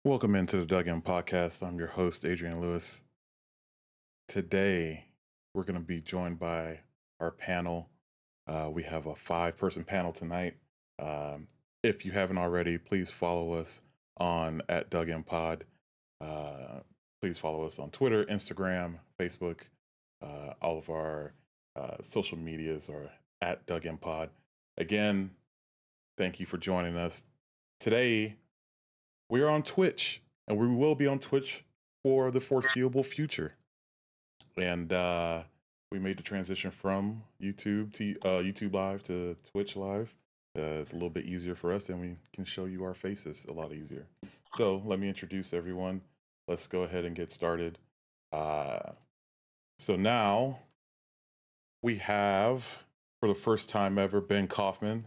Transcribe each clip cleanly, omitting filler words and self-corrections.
Welcome into the Dug In Podcast. I'm your host, Adrian Lewis. Today, we're going to be joined by our panel. We have a 5-person panel tonight. If you haven't already, please follow us on @DugInPod. Please follow us on Twitter, Instagram, Facebook. All of our social medias are @DugInPod. Again, thank you for joining us. Today, we are on Twitch, and we will be on Twitch for the foreseeable future. And we made the transition from YouTube to YouTube Live to Twitch Live. It's a little bit easier for us, and we can show you our faces a lot easier. So let me introduce everyone. Let's go ahead and get started. So now we have, for the first time ever, Ben Kaufman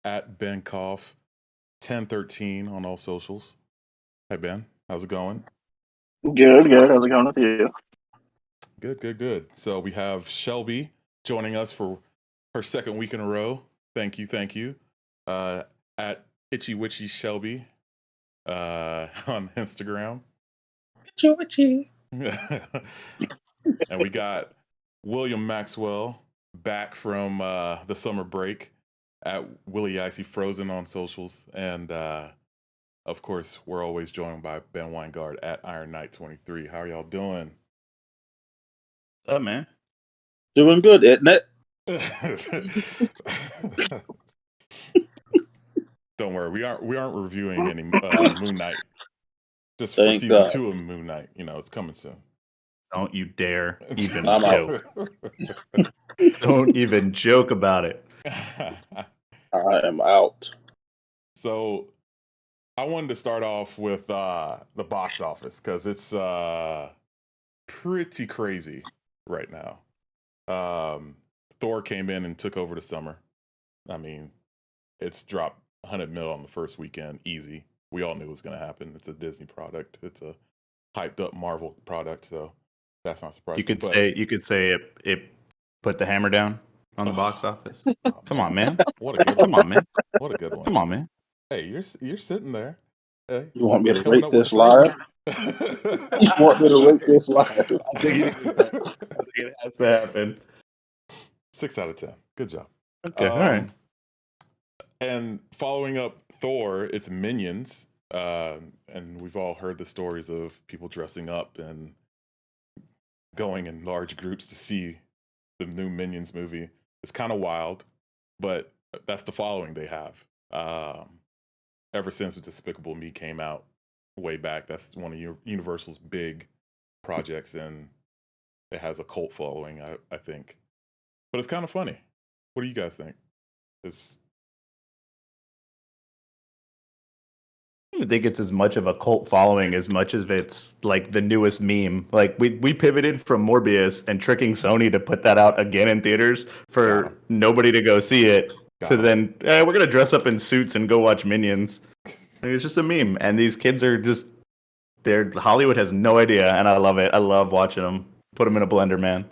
@BenKauf1013 on all socials. Hey Ben, how's it going? Good. How's it going with you? Good. So we have Shelby joining us for her second week in a row. Thank you. At Itchy Witchy Shelby on Instagram. Itchy Witchy. And we got William Maxwell back from the summer break at Willie Icy Frozen on socials. And of course, we're always joined by Ben Weingard at Iron Knight 23. How are y'all doing? What's up, man? Doing good, isn't it? Don't worry, we aren't reviewing any Moon Knight. Just for Thank season God. 2 of Moon Knight, it's coming soon. Don't you dare even I'm joke. Don't even joke about it. I am out. So I wanted to start off with the box office because it's pretty crazy right now. Thor came in and took over the summer. I mean, it's dropped 100 mil on the first weekend, easy. We all knew it was going to happen. It's a Disney product. It's a hyped up Marvel product, so that's not surprising. You could say it put the hammer down on the box office. Oh, Come on, man. What a good Come one. on, man. What a good one. Come on, man. Hey, you're sitting there. Hey, You want me to coming rate up with this the live? phrases. You want me to rate this live? I think it has to happen. 6 out of 10. Good job. Okay, all right. And following up Thor, it's Minions. And we've all heard the stories of people dressing up and going in large groups to see the new Minions movie. It's kind of wild, but that's the following they have. Ever since Despicable Me came out way back, that's one of Universal's big projects, and it has a cult following, I think. But it's kind of funny. What do you guys think? I don't think it's as much of a cult following as much as it's like the newest meme. Like we pivoted from Morbius and tricking Sony to put that out again in theaters for nobody to go see it then we're gonna dress up in suits and go watch Minions. Like, it's just a meme, and these kids are just Hollywood has no idea, and I love it. I love watching them. Put them in a blender, man.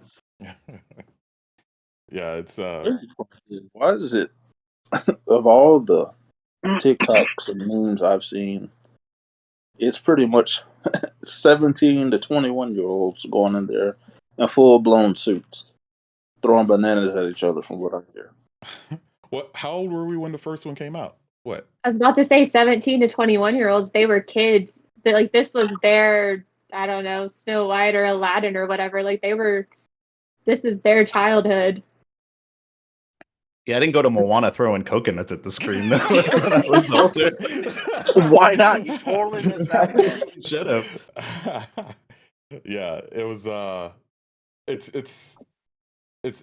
Yeah, it's Why is it of all the TikToks and memes I've seen, it's pretty much 17 to 21-year-olds going in there in full-blown suits, throwing bananas at each other from what I hear. How old were we when the first one came out? What? I was about to say 17 to 21-year-olds. They were kids. Like, this was their, I don't know, Snow White or Aladdin or whatever. Like, this is their childhood. Yeah, I didn't go to Moana throwing coconuts at the screen though. When I was older. Why not? You totally missed out. Shut up. Yeah, it was. It's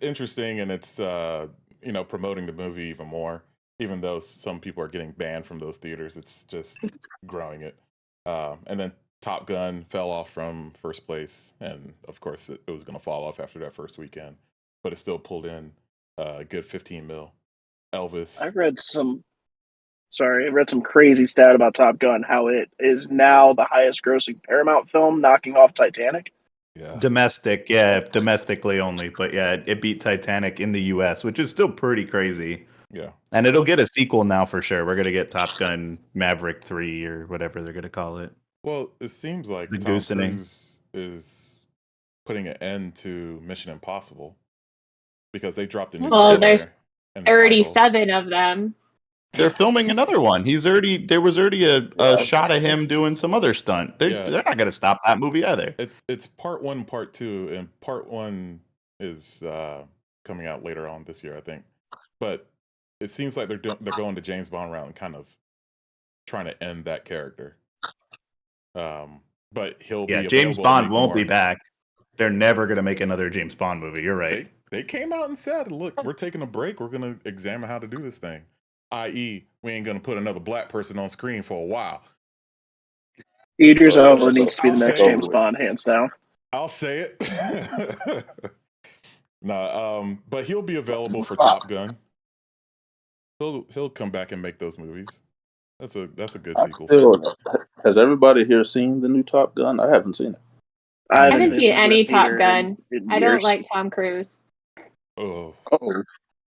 interesting, and it's promoting the movie even more. Even though some people are getting banned from those theaters, it's just growing it. And then Top Gun fell off from first place, and of course it was going to fall off after that first weekend, but it still pulled in a good 15 mil. Elvis. I read some crazy stat about Top Gun, how it is now the highest grossing Paramount film, knocking off Titanic. Yeah. Domestically only, but yeah, it beat Titanic in the US, which is still pretty crazy. Yeah. And it'll get a sequel now for sure. We're going to get Top Gun Maverick 3 or whatever they're going to call it. Well, it seems like The Tom goosening. Cruise is putting an end to Mission Impossible because they dropped a new Well, trailer there's and the title. 37 of them. They're filming another one. There was already a shot of him doing some other stunt. They're not going to stop that movie either. It's part 1, part 2, and part 1 is coming out later on this year, I think. But it seems like they're going to James Bond route and kind of trying to end that character. But he'll be James available Bond to make won't more. be back. They're never going to make another James Bond movie. You're right. They came out and said, "Look, we're taking a break. We're going to examine how to do this thing. I.e., we ain't going to put another black person on screen for a while." Idris Elba needs to be the next say James Bond, hands down. I'll say it. But he'll be available for Top Gun. He'll come back and make those movies. That's a good sequel. Has everybody here seen the new Top Gun? I haven't seen it. I haven't seen any Top Gun. I don't like Tom Cruise. Oh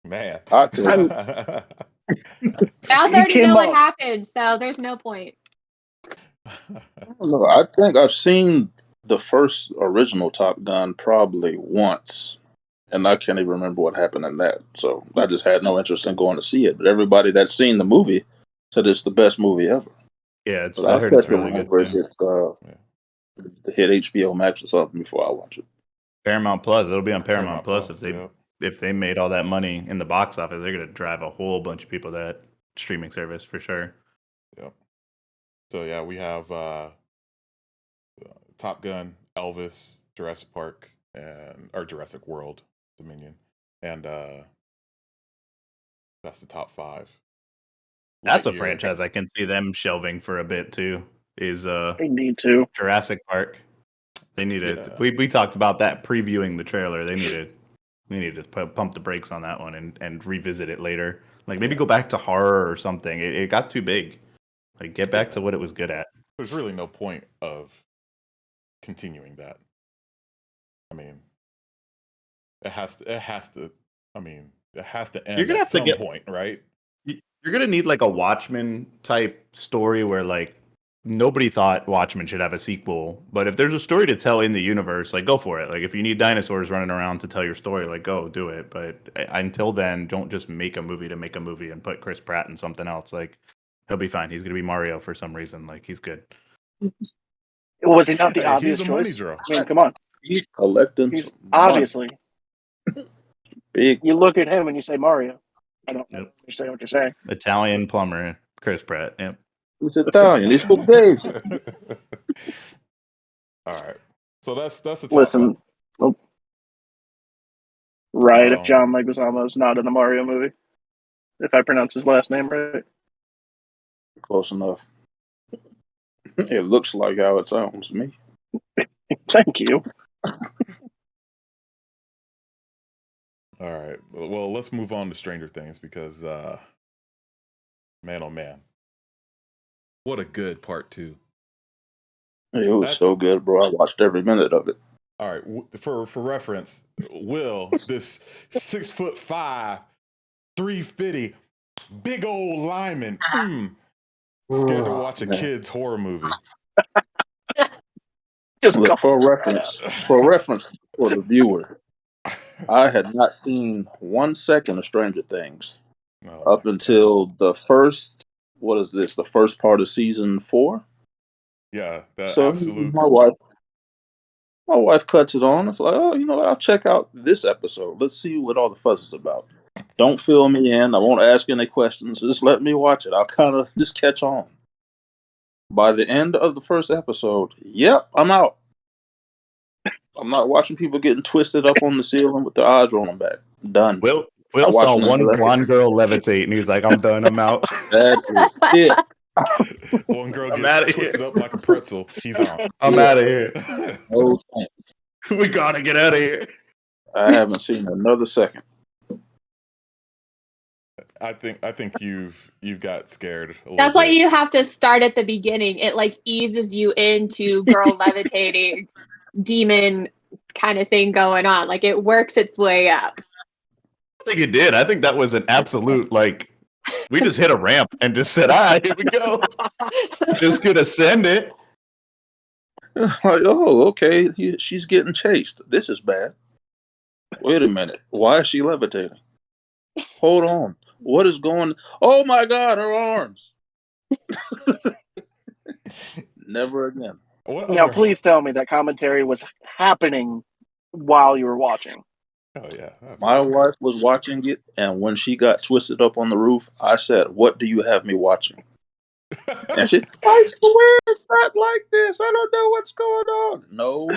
man. I tell you. I already know what happened, so there's no point. I don't know. I think I've seen the first original Top Gun probably once, and I can't even remember what happened in that. So I just had no interest in going to see it. But everybody that's seen the movie said it's the best movie ever. Yeah, I heard it's really good. To hit HBO Max or something before I watch it. Paramount Plus. It'll be on Paramount Plus if they made all that money in the box office. They're gonna drive a whole bunch of people to that streaming service for sure. Yep. So yeah, we have Top Gun, Elvis, Jurassic Park, or Jurassic World Dominion, and that's the top 5. That's a franchise I can see them shelving for a bit too. Is they need to Jurassic Park. They need it. Yeah. We talked about that previewing the trailer. They need to pump the brakes on that one and revisit it later. Like maybe go back to horror or something. It got too big. Like get back to what it was good at. There's really no point of continuing that. I mean, it has to. I mean, it has to end at some point, right? You're gonna need like a Watchmen type story where like nobody thought Watchmen should have a sequel, but if there's a story to tell in the universe, like go for it. Like if you need dinosaurs running around to tell your story, like go do it. But until then, don't just make a movie to make a movie and put Chris Pratt in something else. Like he'll be fine. He's gonna be Mario for some reason. Like he's good. Was he not the obvious he's the money choice? draw. I mean, come on. He's collecting. He's some obviously. big. You look at him and you say Mario. I don't know. Yep. You say what you're saying. Italian plumber, Chris Pratt. Yep. He's Italian. He's for days. All right. So that's the top Listen. five. Oh. Right, if John Leguizamo's not in the Mario movie. If I pronounce his last name right. Close enough. It looks like how it sounds to me. Thank you. All right. Well, let's move on to Stranger Things because, man, oh man, what a good part 2. It was so good, bro. I watched every minute of it. All right. For reference, Will, this 6'5", 350, big old lineman, scared to watch a kid's horror movie. Just Look, for reference for the viewers, I had not seen 1 second of Stranger Things up until the first. What is this? The first part of season 4. Yeah, so absolute. My wife cuts it on. It's like, oh, you know what? I'll check out this episode. Let's see what all the fuss is about. Don't fill me in. I won't ask any questions. Just let me watch it. I'll kind of just catch on. By the end of the first episode, yep, I'm out. I'm not watching people getting twisted up on the ceiling with their eyes rolling back. Done. Will saw one blonde girl levitate, and he's like, "I'm done. I'm out." That is it. One girl gets twisted up like a pretzel. She's out. I'm out of here. No, We gotta get out of here. I haven't seen another second. I think you've got scared. That's why you have to start at the beginning. It like eases you into girl levitating, demon kind of thing going on. Like it works its way up. I think it did. I think that was an absolute like. We just hit a ramp and just said, "All right, here we go." Just gonna send it. Like, oh, okay. She's getting chased. This is bad. Wait a minute. Why is she levitating? Hold on. What is going? Oh my God, her arms. Never again. Now, please tell me that commentary was happening while you were watching. Oh yeah. My wife was watching it, and when she got twisted up on the roof, I said, "What do you have me watching?" And she, I swear it's not like this. I don't know what's going on. No.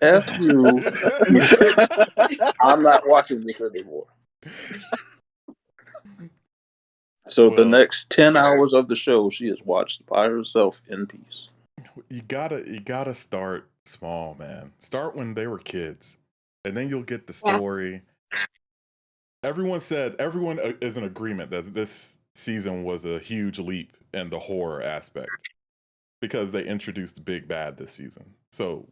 F you. I'm not watching this anymore. So the next 10 hours of the show, she has watched by herself in peace. You gotta start small, man. Start when they were kids, and then you'll get the story. Yeah. Everyone is in agreement that this season was a huge leap in the horror aspect because they introduced the big bad this season. So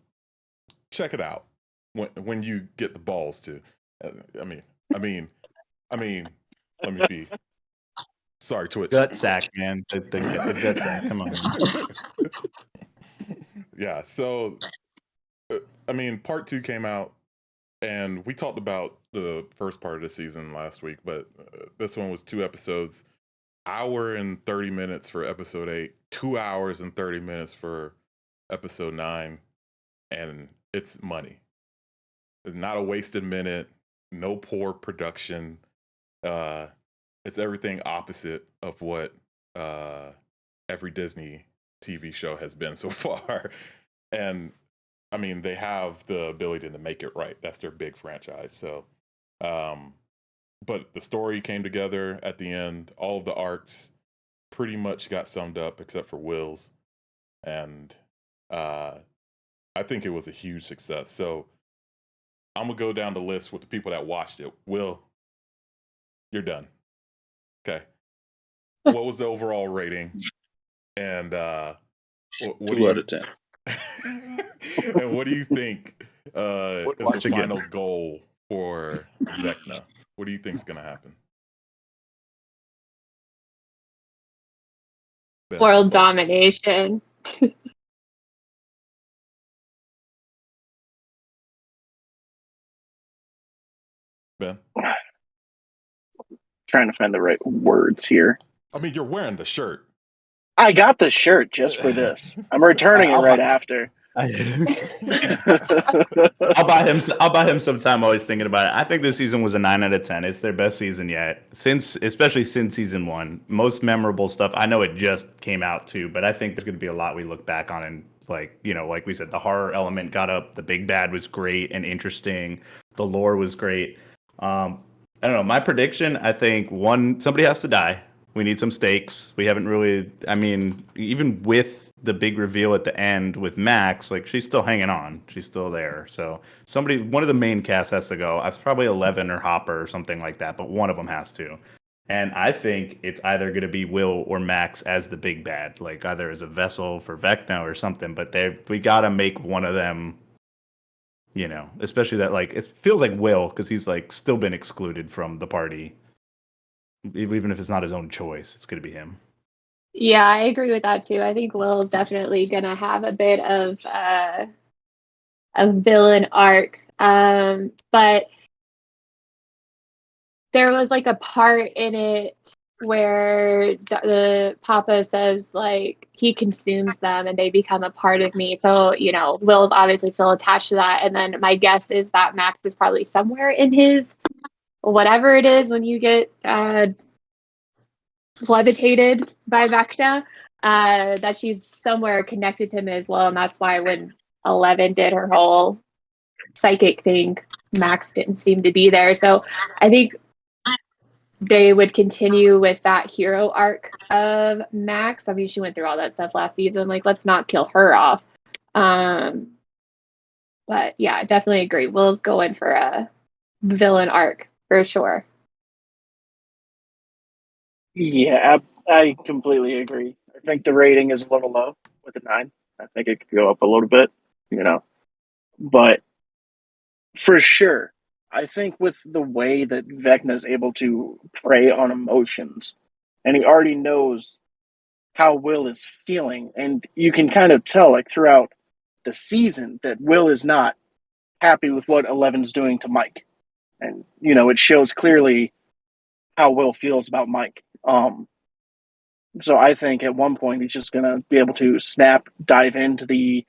check it out when you get the balls to. I mean. Let me be. Sorry, Twitch. Gut sack, man. The gut sack. Come on. Yeah. So, I mean, part 2 came out, and we talked about the first part of the season last week, but this one was 2 episodes, hour and 30 minutes for episode 8, 2 hours and 30 minutes for episode 9, and it's money. It's not a wasted minute, no poor production. It's everything opposite of what every Disney TV show has been so far. And I mean, they have the ability to make it right. That's their big franchise. So, but the story came together at the end. All of the arcs pretty much got summed up except for Will's. And I think it was a huge success. So I'm going to go down the list with the people that watched it. Will, you're done. Okay. What was the overall rating? And what 2 out of 10. And what do you think is the Watch again. final goal for Vecna? What do you think is going to happen? Ben, World what's up? domination. Ben? Trying to find the right words here. I mean, you're wearing the shirt. I got the shirt just for this. I'm returning it right after. I'll buy him some time. Always thinking about it. I think this season was a 9 out of 10. It's their best season yet, especially since season 1. Most memorable stuff. I know it just came out too, but I think there's going to be a lot we look back on and like we said, the horror element got up. The big bad was great and interesting. The lore was great. I don't know. My prediction. I think somebody has to die. We need some stakes. We haven't really. I mean, even with the big reveal at the end with Max, like she's still hanging on. She's still there. So one of the main cast has to go. It's probably 11 or Hopper or something like that, but one of them has to. And I think it's either going to be Will or Max as the big bad, like either as a vessel for Vecna or something. But we got to make one of them, especially that like it feels like Will because he's like still been excluded from the party. Even if it's not his own choice, it's going to be him. Yeah, I agree with that too. I think Will's definitely gonna have a bit of a villain arc. But there was like a part in it where the Papa says like he consumes them and they become a part of me. So, Will's obviously still attached to that. And then my guess is that Max is probably somewhere in his whatever it is when you get levitated by Vecna, that she's somewhere connected to him as well. And that's why when 11 did her whole psychic thing, Max didn't seem to be there. So I think they would continue with that hero arc of Max. I mean, she went through all that stuff last season. Like, let's not kill her off. But yeah, I definitely agree. Will's going for a villain arc for sure. Yeah, I completely agree. I think the rating is a little low with a 9. I think it could go up a little bit, But for sure, I think with the way that Vecna is able to prey on emotions, and he already knows how Will is feeling, and you can kind of tell, like, throughout the season that Will is not happy with what Eleven's doing to Mike. And, it shows clearly how Will feels about Mike. So I think at one point he's just going to be able to dive into the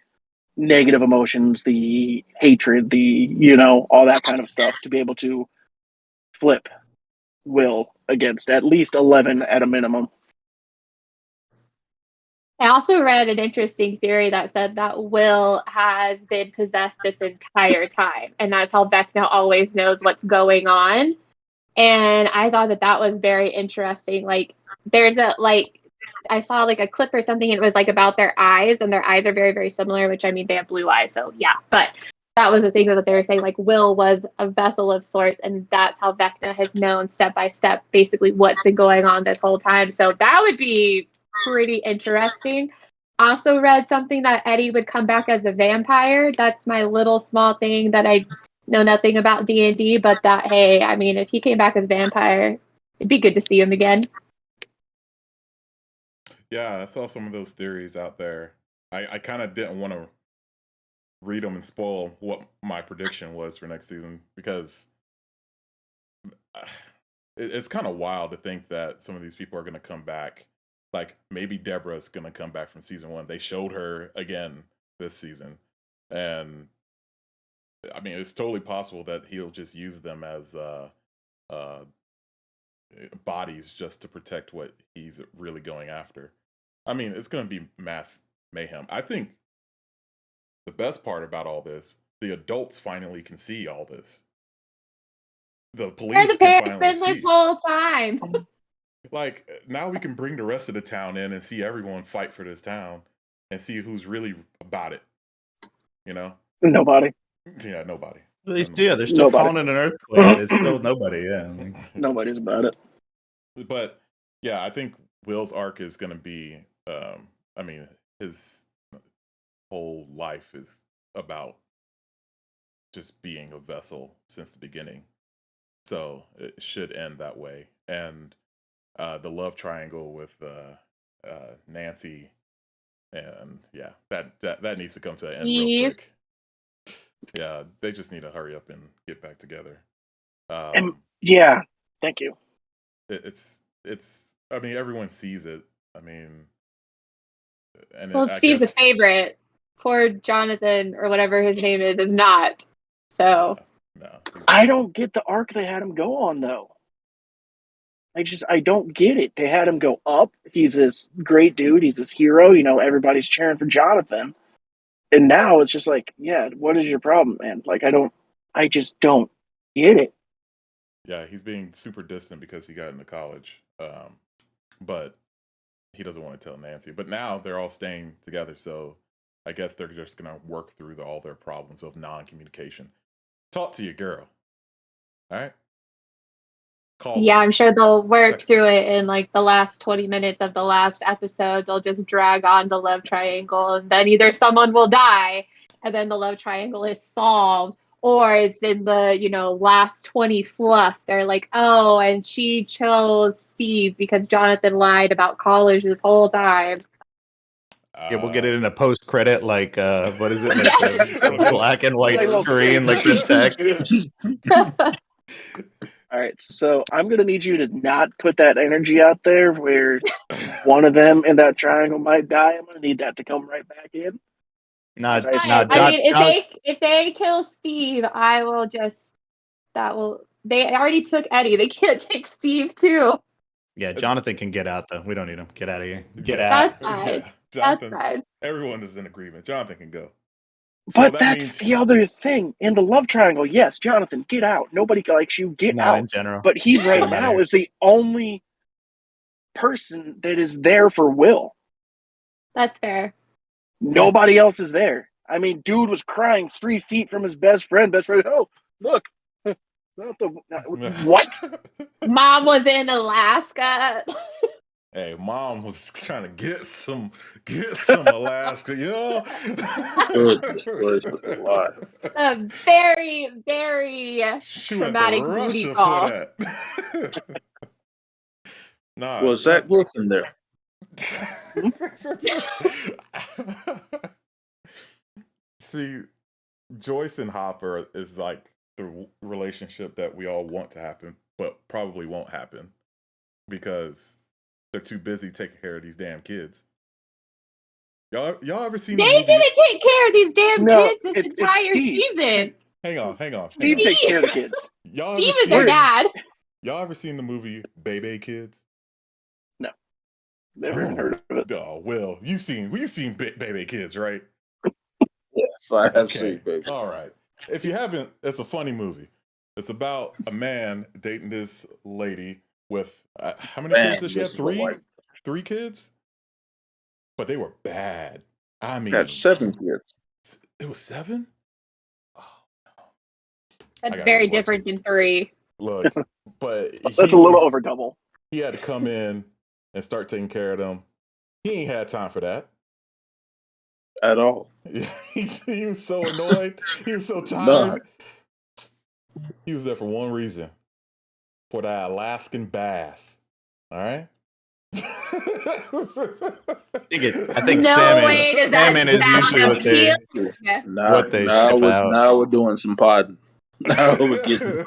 negative emotions, the hatred, all that kind of stuff to be able to flip Will against at least 11 at a minimum. I also read an interesting theory that said that Will has been possessed this entire time, and that's how Vecna always knows what's going on. And I thought that was very interesting. Like, I saw like a clip or something, and it was like about their eyes, and their eyes are very, very similar, which I mean, they have blue eyes. So yeah, but that was the thing that they were saying, like Will was a vessel of sorts, and that's how Vecna has known step by step, basically what's been going on this whole time. So that would be pretty interesting. Also read something that Eddie would come back as a vampire. That's my little small thing that I know nothing about D&D, but that, hey, I mean, if he came back as a vampire, it'd be good to see him again. Yeah, I saw some of those theories out there. I kind of didn't want to read them and spoil what my prediction was for next season because it's kind of wild to think that some of these people are going to come back. Like maybe Deborah's going to come back from season 1. They showed her again this season. And I mean, it's totally possible that he'll just use them as bodies just to protect what he's really going after. I mean, it's going to be mass mayhem. I think the best part about all this, the adults finally can see all this. The police can finally see this whole time. Like, now we can bring the rest of the town in and see everyone fight for this town and see who's really about it. Nobody. Yeah, nobody. Yeah, they're still calling it an earthquake. It's still nobody, yeah. Nobody's about it. But, yeah, I think Will's arc is going to be, his whole life is about just being a vessel since the beginning. So it should end that way. And the love triangle with Nancy, and yeah, that needs to come to an end real Steve. quick. Yeah, they just need to hurry up and get back together. And yeah, thank you. It's. I mean, everyone sees it. I mean, and Well, Steve's a favorite. Poor Jonathan, or whatever his name is not. So no, I don't get the arc they had him go on though. I don't get it. They had him go up. He's this great dude. He's this hero. You know, everybody's cheering for Jonathan. And now it's just like, yeah, what is your problem, man? Like, I just don't get it. Yeah, he's being super distant because he got into college. But he doesn't want to tell Nancy. But now they're all staying together, so I guess they're just going to work through all their problems of non-communication. Talk to your girl. All right? Call yeah, her. I'm sure they'll work Text through it in like the last 20 minutes of the last episode. They'll just drag on the love triangle, and then either someone will die and then the love triangle is solved, or it's in the, last 20 fluff. They're like, oh, and she chose Steve because Jonathan lied about college this whole time. Yeah, we'll get it in a post credit, like what is it? Like Yes. the black and white Like, screen, like the text. All right, so I'm going to need you to not put that energy out there where one of them in that triangle might die. I'm going to need that to come right back in. Not, I not I John. mean, if they kill Steve, I will they already took Eddie. They can't take Steve too. Yeah, Jonathan can get out though. We don't need him. Get out of here. Get out. That's fine. Yeah, Jonathan, That's fine. everyone is in agreement. Jonathan can go. But that that's means the other thing. In the love triangle, yes, Jonathan, get out. Nobody likes you. Get Not out. in general. But he right Doesn't now matter. is the only person that is there for Will. That's fair. Nobody else is there. I mean, dude was crying 3 feet from his best friend. Oh, look. What? Mom was in Alaska. Hey, mom was trying to get some Alaska, Goodness gracious alive. A very, very She went traumatic to booty Russia call. for that. Nah, Was Zach Wilson there? See, Joyce and Hopper is like the relationship that we all want to happen, but probably won't happen because they're too busy taking care of these damn kids. Y'all ever seen They the movie? didn't take care of these damn kids this it's entire Steve. season. Hang on. Steve takes care of the kids. Y'all Steve ever is their seen? dad. Y'all ever seen the movie Baby Kids? Never even heard of it. Oh, Will, you seen Baby Kids, right? Yes, I have Okay. seen, baby. All right. If you haven't, it's a funny movie. It's about a man dating this lady with how many kids did she have? this is what white- 3 kids? But they were bad. I mean, Got 7 kids. it was 7? Oh, That's gotta very rewatch different it. than 3. look, but That's a little over double. He had to come in and start taking care of them. He ain't had time for that. At all. He was so annoyed. He was so tired. He was there for one reason. For that Alaskan bass. All right? I think No salmon, way does that salmon is sound usually what they, appealing. what they ship out. Now we're doing some podding. Now we're getting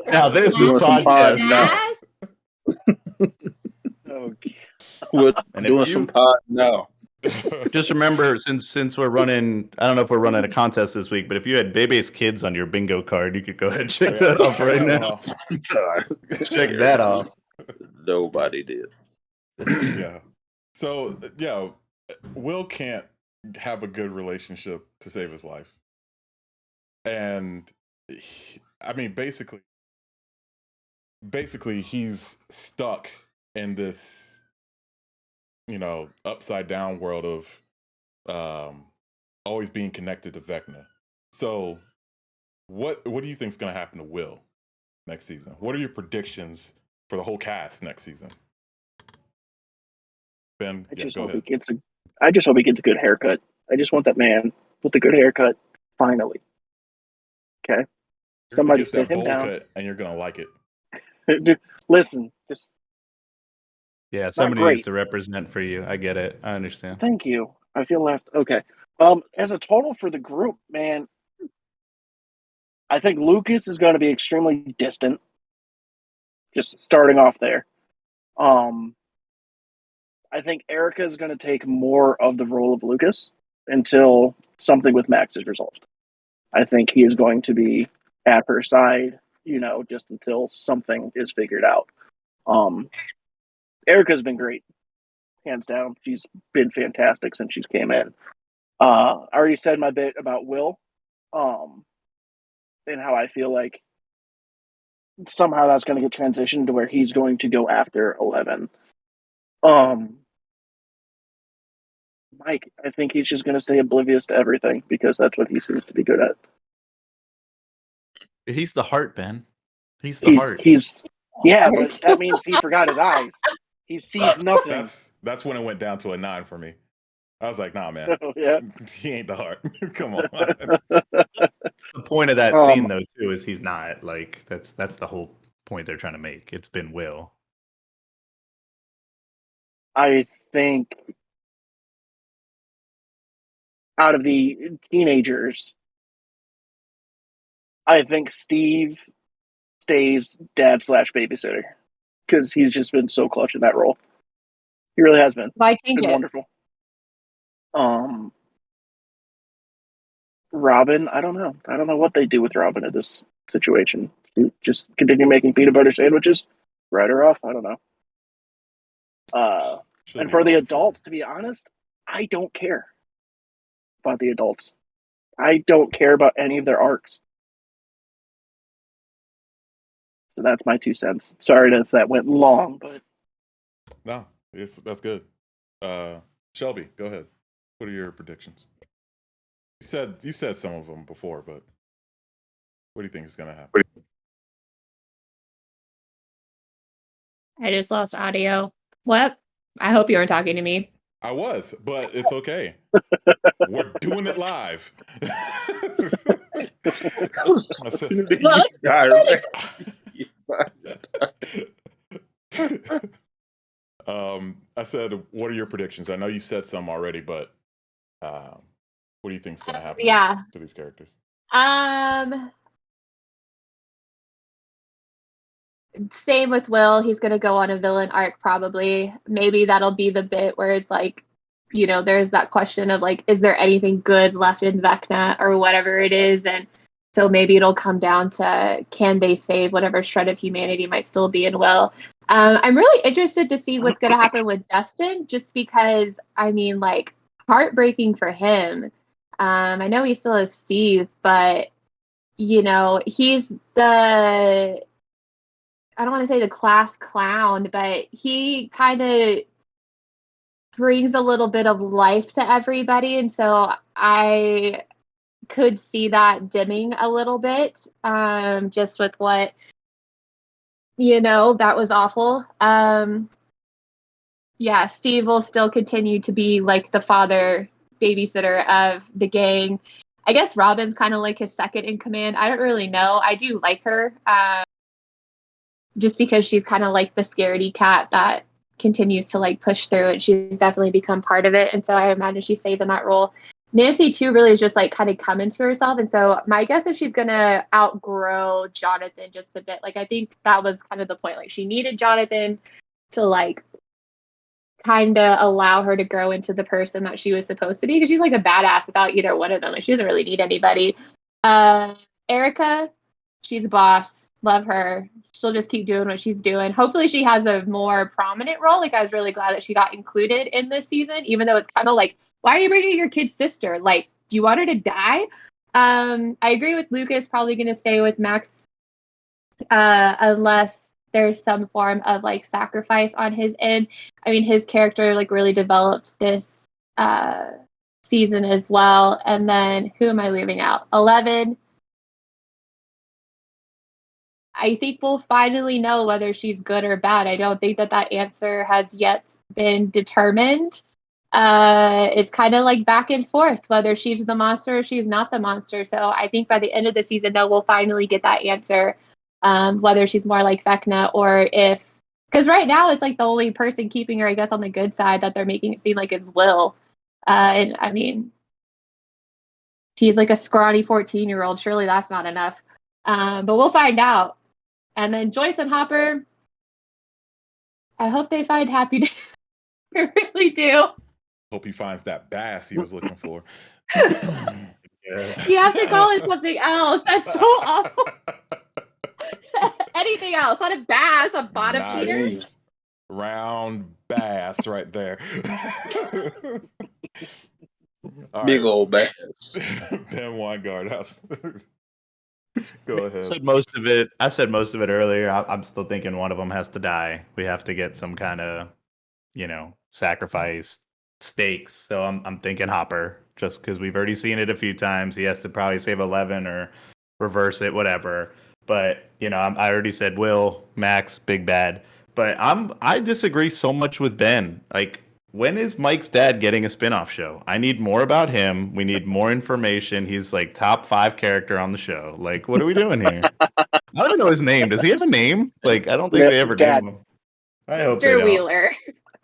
Now this is doing some podcast. pods now. Bass? Okay. We're And doing if you some pods now. just remember, since we're running, I don't know if we're running a contest this week, but if you had Bebe's kids on your bingo card, you could go ahead and check that off right now. Check that off. Nobody did. Yeah. So, yeah, Will can't have a good relationship to save his life. And, basically, he's stuck in this, upside down world of always being connected to Vecna. So, what do you think is going to happen to Will next season? What are your predictions for the whole cast next season? Ben, I just go hope ahead. he gets a good haircut. I just want that man with the good haircut. Finally. Okay. You're Somebody gonna get sit that him bowl down. cut, and you're gonna like it. Listen, just Yeah, not somebody needs great. to represent for you. I get it. I understand. Thank you. I feel left. Okay. As a total for the group, man, I think Lucas is going to be extremely distant. Just starting off there. I think Erica is going to take more of the role of Lucas until something with Max is resolved. I think he is going to be at her side, just until something is figured out. Erica's been great, hands down. She's been fantastic since she's came in. I already said my bit about Will, and how I feel like somehow that's going to get transitioned to where he's going to go after 11. Mike, I think he's just going to stay oblivious to everything because that's what he seems to be good at. He's the heart, Ben. He's the heart. Yeah, but that means he forgot his eyes. He sees nothing. That's when it went down to a 9 for me. I was like, nah, man. Oh, yeah. He ain't the heart. Come on. The point of that scene, though, too, is he's not. Like, that's the whole point they're trying to make. It's been Will. I think out of the teenagers, I think Steve stays dad/babysitter because he's just been so clutch in that role. He really has been. Why change Been it? wonderful. Robin, I don't know. I don't know what they do with Robin in this situation. Just continue making peanut butter sandwiches, write her off. I don't know. And for the adults, to be honest, I don't care about the adults. I don't care about any of their arcs. So that's my 2 cents. Sorry if that went long, but no, that's good. Shelby, go ahead. What are your predictions? You said some of them before, but what do you think is going to happen? I just lost audio. What? I hope you weren't talking to me. I was, but it's okay. We're doing it live. I said, what are your predictions? I know you said some already, but what do you think is going to happen to these characters? Same with Will. He's going to go on a villain arc probably. Maybe that'll be the bit where it's like, there's that question of like, is there anything good left in Vecna or whatever it is? And so maybe it'll come down to, can they save whatever shred of humanity might still be in Will? I'm really interested to see what's going to happen with Dustin, just because, heartbreaking for him. I know he still has Steve, but, he's the... I don't want to say the class clown, but he kind of brings a little bit of life to everybody. And so I could see that dimming a little bit, just with what, that was awful. Yeah, Steve will still continue to be like the father babysitter of the gang. I guess Robin's kind of like his second in command. I don't really know. I do like her. Just because she's kind of like the scaredy cat that continues to like push through, and she's definitely become part of it. And so I imagine she stays in that role. Nancy too really is just like kind of coming to herself. And so my guess is she's going to outgrow Jonathan just a bit. Like, I think that was kind of the point. Like, she needed Jonathan to like kind of allow her to grow into the person that she was supposed to be, because she's like a badass without either one of them. Like, she doesn't really need anybody. Erica, she's a boss. Love her. She'll just keep doing what she's doing. Hopefully she has a more prominent role. Like, I was really glad that she got included in this season, even though it's kind of like, why are you bringing your kid's sister? Like, do you want her to die? I agree with Lucas, probably going to stay with Max, unless there's some form of like sacrifice on his end. I mean, his character like really developed this season as well. And then who am I leaving out? 11. I think we'll finally know whether she's good or bad. I don't think that answer has yet been determined. it's kind of like back and forth whether she's the monster or she's not the monster. So I think by the end of the season, though, we'll finally get that answer, whether she's more like Vecna or if, because right now it's like the only person keeping her, I guess, on the good side that they're making it seem like is Will. And I mean, she's like a scrawny 14-year-old. Surely that's not enough. But we'll find out. And then Joyce and Hopper, I hope they find happiness. I really do. Hope he finds that bass he was looking for. You have to call it something else. That's so awful. Anything else? Not a bass, a bottom feeder. Nice round bass right there. All Big right. old bass. Ben Weingart, go ahead. I said most of it earlier. I'm still thinking one of them has to die. We have to get some kind of, sacrifice stakes. So I'm thinking Hopper, just because we've already seen it a few times. He has to probably save 11 or reverse it, whatever. But I already said Will, Max, big bad. But I disagree so much with Ben. Like, when is Mike's dad getting a spinoff show? I need more about him. We need more information. He's like top 5 character on the show. Like, what are we doing here? I don't even know his name. Does he have a name? Like, I don't think they ever Dad. name him. I hope they Mr. don't. Wheeler.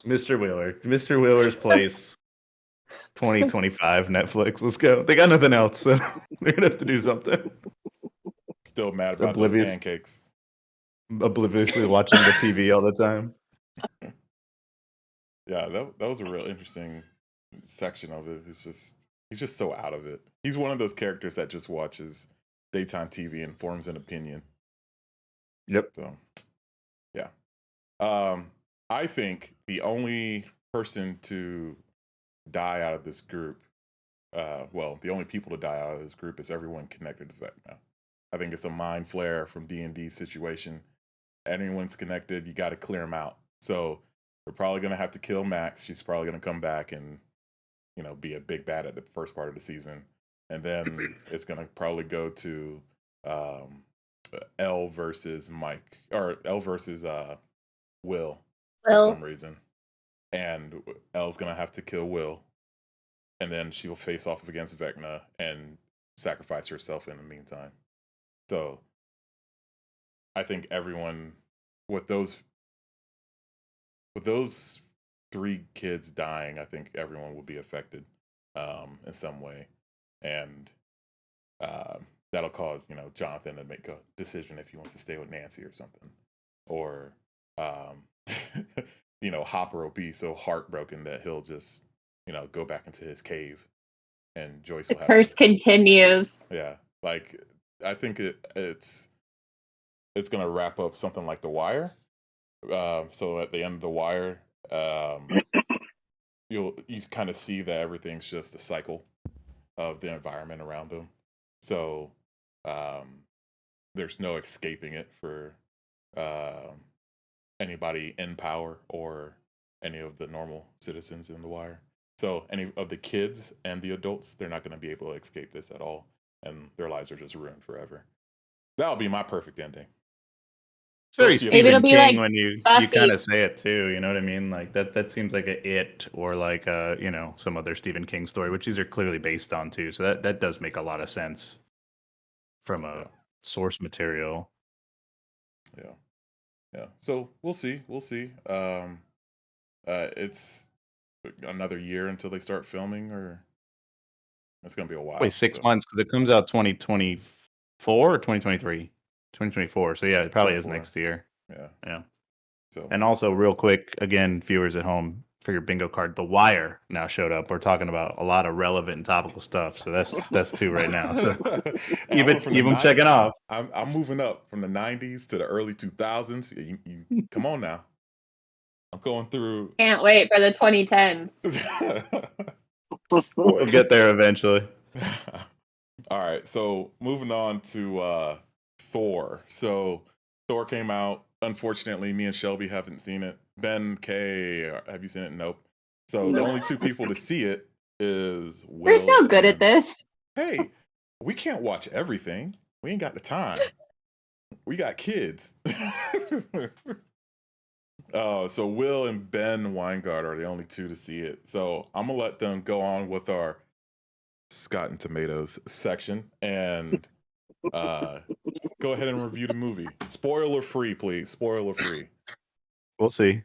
Mr. Wheeler. Mr. Wheeler's Place. 2025 Netflix. Let's go. They got nothing else, so they're gonna have to do something. Still mad about those pancakes. Obliviously watching the TV all the time. Yeah, that was a real interesting section of it. He's just so out of it. He's one of those characters that just watches daytime TV and forms an opinion. Yep. So, yeah. I think the only person to die out of this group, the only people to die out of this group is everyone connected to Vecna. I think it's a mind flare from D&D situation. Anyone's connected, you got to clear them out. So we're probably going to have to kill Max. She's probably going to come back and, be a big bad at the first part of the season. And then it's going to probably go to Elle versus Mike, or Elle versus Will for some reason. And Elle's going to have to kill Will. And then she will face off against Vecna and sacrifice herself in the meantime. So I think everyone with those 3 kids dying, I think everyone will be affected in some way. And that'll cause, Jonathan to make a decision if he wants to stay with Nancy or something. Or, Hopper will be so heartbroken that he'll just, go back into his cave. And Joyce will have curse continues. Yeah. Like, I think it's going to wrap up something like The Wire. So at the end of The Wire, you kind of see that everything's just a cycle of the environment around them. So there's no escaping it for anybody in power or any of the normal citizens in The Wire. So any of the kids and the adults, they're not going to be able to escape this at all. And their lives are just ruined forever. That'll be my perfect ending. It's very Stephen King like when you kind of say it too. You know what I mean? Like that seems like a It or like some other Stephen King story, which these are clearly based on too. So that does make a lot of sense from a source material. Yeah. So we'll see. It's another year until they start filming, or it's gonna be a while. Wait, 6 months because it comes out 2024 or 2023. 2024. So yeah, it probably is next year. Yeah. So, and also real quick, again, viewers at home, for your bingo card, The Wire now showed up. We're talking about a lot of relevant and topical stuff. So that's 2 right now. So keep them checking off. I'm moving up from the 90s to the early 2000s. You come on now. I'm going through. Can't wait for the 2010s. We'll get there eventually. All right. So moving on to Thor. So Thor came out. Unfortunately, me and Shelby haven't seen it. Ben, Kay, have you seen it? Nope. So the only 2 people to see it is Will. We're so good at this. Hey, we can't watch everything. We ain't got the time. We got kids. So Will and Ben Weingart are the only two to see it. So I'm gonna let them go on with our Scott and Tomatoes section and go ahead and review the movie. Spoiler free, please. Spoiler free. We'll see.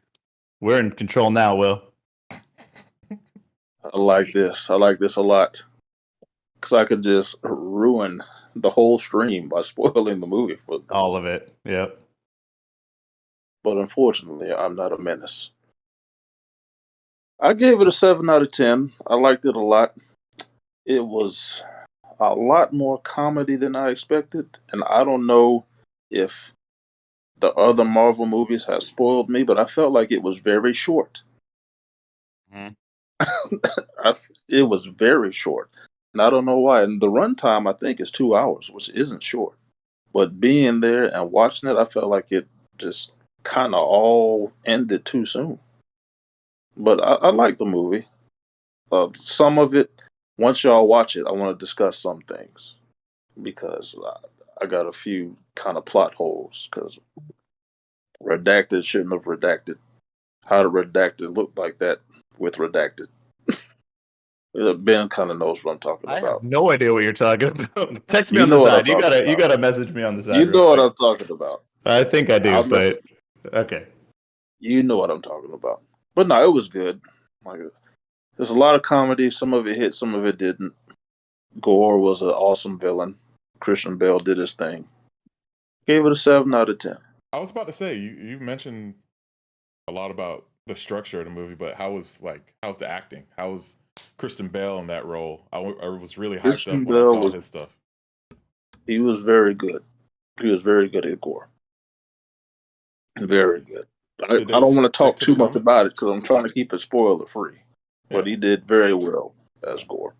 We're in control now, Will. I like this. I like this a lot. Because I could just ruin the whole stream by spoiling the movie for them. All of it. Yep. But unfortunately, I'm not a menace. I gave it a 7 out of 10. I liked it a lot. It was a lot more comedy than I expected. And I don't know if the other Marvel movies have spoiled me, but I felt like it was very short. Mhm. It was very short. And I don't know why. And the runtime, I think, is 2 hours, which isn't short. But being there and watching it, I felt like it just kind of all ended too soon. But I like the movie. Some of it, once y'all watch it, I want to discuss some things. Because I got a few kind of plot holes. Because Redacted shouldn't have redacted. How did Redacted look like that with Redacted? Ben kind of knows what I'm talking I have about. no idea what you're talking about. Text me You on the know what side. I'm talking You about. gotta message me on the side. You real know what quick. I'm talking about. I think I do, I'll but okay. You know what I'm talking about. But no, it was good. Like, there's a lot of comedy. Some of it hit, some of it didn't. Gore was an awesome villain. Christian Bale did his thing. Gave it a 7 out of 10. I was about to say you mentioned a lot about the structure of the movie, but how's the acting? How was Kristen Bale in that role? I was really hyped Christian up when I Bale saw his stuff. he was very good. He was very good at Gore. Very good. I Did they don't want to stick talk to the too much comics? about it because I'm trying to keep it spoiler free. But Yeah. he did very well as Gore.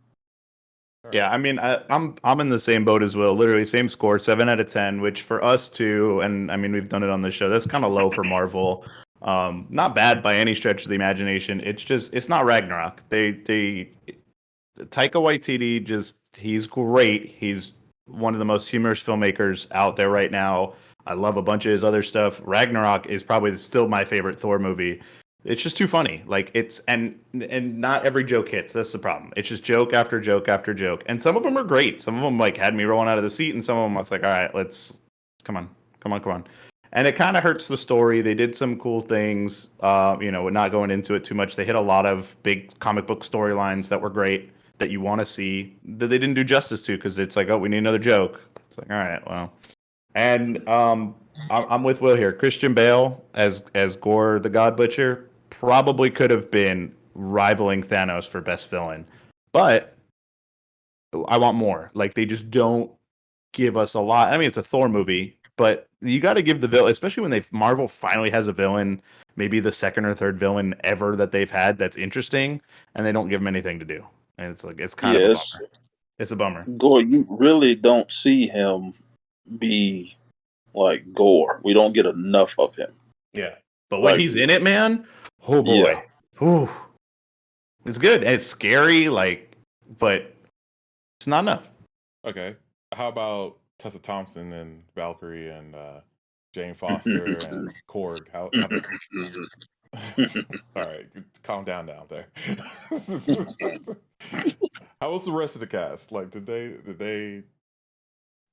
Yeah, I mean, I'm in the same boat as Will. Literally, same score, 7 out of 10. Which for us too, and I mean, we've done it on the show. That's kind of low for Marvel. Not bad by any stretch of the imagination. It's not Ragnarok. Taika Waititi he's great. He's one of the most humorous filmmakers out there right now. I love a bunch of his other stuff. Ragnarok is probably still my favorite Thor movie. It's just too funny. Like and not every joke hits. That's the problem. It's just joke after joke after joke. And some of them are great. Some of them like had me rolling out of the seat, and some of them I was like, all right, let's come on. And it kind of hurts the story. They did some cool things. Not going into it too much. They hit a lot of big comic book storylines that were great that you want to see that they didn't do justice to because it's like, oh, we need another joke. It's like, all right, well. And I'm with Will here. Christian Bale as Gore the God Butcher probably could have been rivaling Thanos for best villain, but I want more. Like they just don't give us a lot. I mean, it's a Thor movie, but you got to give the villain, especially when Marvel finally has a villain, maybe the second or third villain ever that they've had that's interesting, and they don't give him anything to do, and it's like it's kind of a Yes, bummer. It's a bummer. Gore, you really don't see him be like Gore. We don't get enough of him. Yeah, but when Like, he's in it, man, oh boy, Whew. It's good and it's scary, but it's not enough. Okay. How about Tessa Thompson and Valkyrie and Jane Foster and Korg? How all right, calm down there. How was the rest of the cast? Like, did they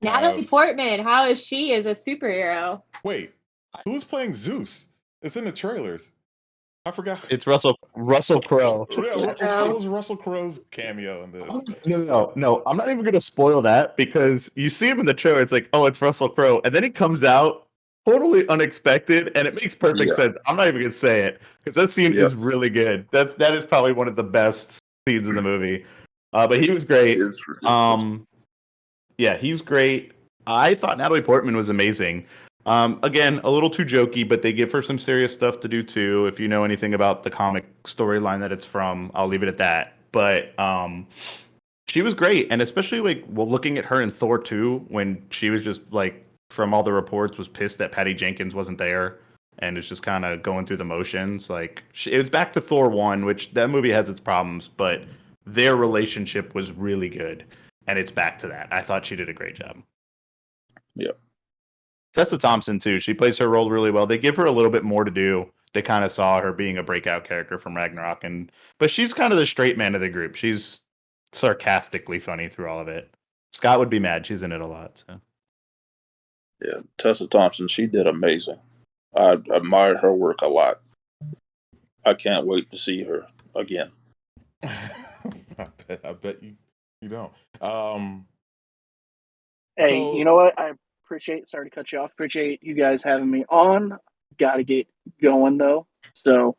Natalie have? Portman, how is she as a superhero? Wait, who's playing Zeus? It's in the trailers. I forgot. It's Russell Crowe. How was Russell Crowe's cameo in this? No. I'm not even gonna spoil that because you see him in the trailer. It's like, oh, it's Russell Crowe, and then he comes out totally unexpected, and it makes perfect sense. I'm not even gonna say it because that scene is really good. That is probably one of the best scenes in the movie. But he was great. It's ridiculous. Yeah, he's great. I thought Natalie Portman was amazing. Again, a little too jokey, but they give her some serious stuff to do too. If you know anything about the comic storyline that it's from, I'll leave it at that. But she was great, and especially looking at her in Thor 2 when she was just like, from all the reports, was pissed that Patty Jenkins wasn't there, and it's just kind of going through the motions. Like it was back to Thor 1, which that movie has its problems, but their relationship was really good, and it's back to that. I thought she did a great job. Yeah. Tessa Thompson too. She plays her role really well. They give her a little bit more to do they kind of saw her being a breakout character from Ragnarok, but she's kind of the straight man of the group. She's sarcastically funny through all of it. Scott would be mad. She's in it a lot. So. Yeah, Tessa Thompson, she did amazing. I admired her work a lot. I can't wait to see her again. I bet you don't. Hey, So- you know what? I appreciate. Sorry to cut you off. Appreciate you guys having me on. Got to get going though. So,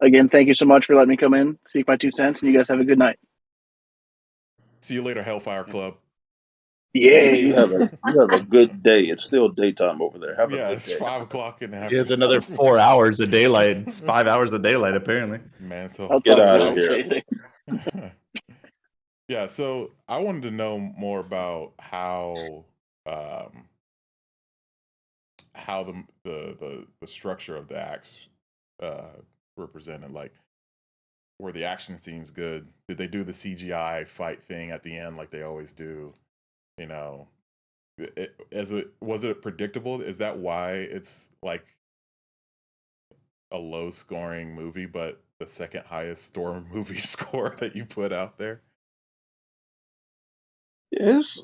again, thank you so much for letting me come in, speak my 2 cents, and you guys have a good night. See you later, Hellfire Club. Yay! You have a good day. It's still daytime over there. Have a Yeah, good it's day. 5:00 in the afternoon. He has another 4 hours of daylight. It's 5 hours of daylight, apparently. Man, so I'll Get talk out about of here. it later. Yeah, so I wanted to know more about how the structure of the acts were presented. Like, were the action scenes good? Did they do the CGI fight thing at the end like they always do? You know, was it predictable? Is that why it's like a low scoring movie, but the second highest Thor movie score that you put out there? Yes,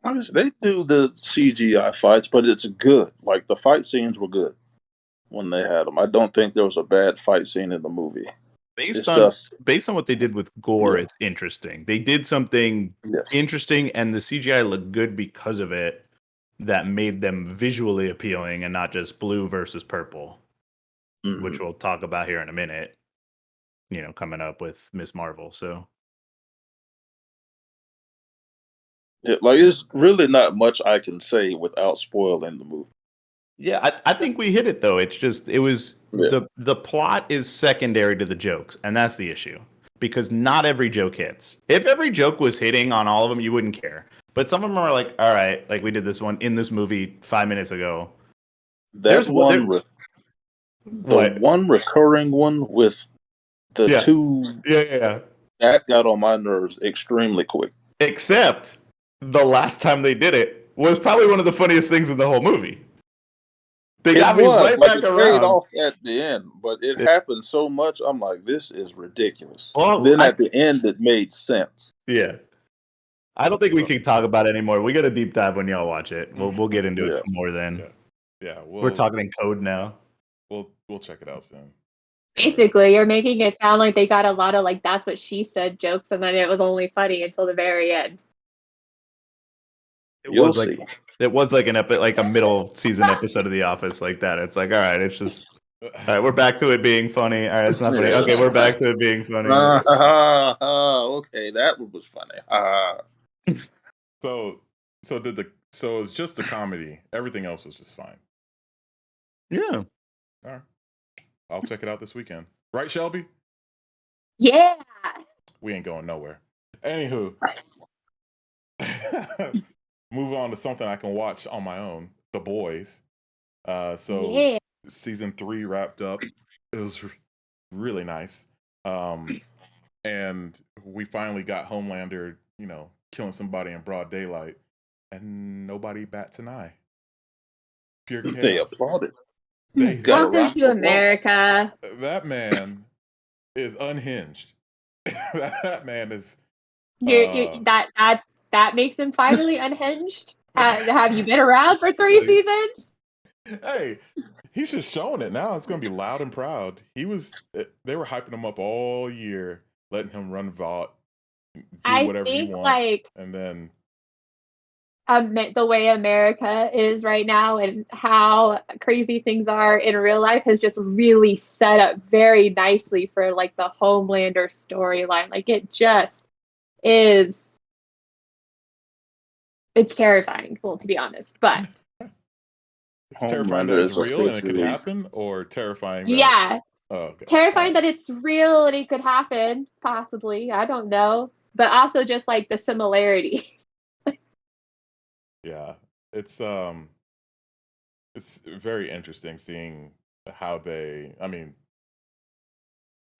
honestly, they do the CGI fights, but it's good. Like the fight scenes were good when they had them. I don't think there was a bad fight scene in the movie. Based on what they did with gore, Yeah. it's interesting. They did something Yes. interesting, and the CGI looked good because of it. That made them visually appealing, and not just blue versus purple, Mhm. which we'll talk about here in a minute. You know, coming up with Miss Marvel. So Yeah, like it's really not much I can say without spoiling the movie. yeah, I think we hit it though. It was Yeah. the plot is secondary to the jokes, and that's the issue. Because not every joke hits. If every joke was hitting on all of them, you wouldn't care. But some of them are like, all right, like we did this one in this movie 5 minutes ago. That one, the one recurring one with the two, Yeah. that got on my nerves extremely quick. Except the last time they did it was probably one of the funniest things in the whole movie. They got me right back it paid around. off at the end, but it happened so much. I'm like, this is ridiculous. Well, then at the end, it made sense. Yeah. I don't think we can talk about it anymore. We got a deep dive when y'all watch it. We'll get into it more then. Yeah, we're talking in code now. We'll check it out soon. Basically, you're making it sound like they got a lot of like that's what she said jokes, and then it was only funny until the very end. It was like a middle season episode of The Office like that. It's like, all right, it's just all right, we're back to it being funny. All right, it's not funny. Okay, we're back to it being funny. Okay, that one was funny. So it's just the comedy. Everything else was just fine. Yeah. All right. I'll check it out this weekend. Right, Shelby? Yeah. We ain't going nowhere. Anywho. Move on to something I can watch on my own. The Boys. Season 3 wrapped up. It was really nice. And we finally got Homelander, killing somebody in broad daylight, and nobody bats an eye. Pure chaos. They applauded. Welcome to America. That man is unhinged. That man is. That makes him finally unhinged. Have you been around for 3 seasons? Hey, he's just showing it now. It's going to be loud and proud. They were hyping him up all year, letting him run vault, do whatever he wants, and then the way America is right now and how crazy things are in real life has just really set up very nicely for like the Homelander storyline. Like it just is. It's terrifying, well, to be honest, but it's terrifying that it's real and it could happen, or terrifying that terrifying that it's real and it could happen, possibly. I don't know. But also just like the similarities. Yeah. It's very interesting seeing how they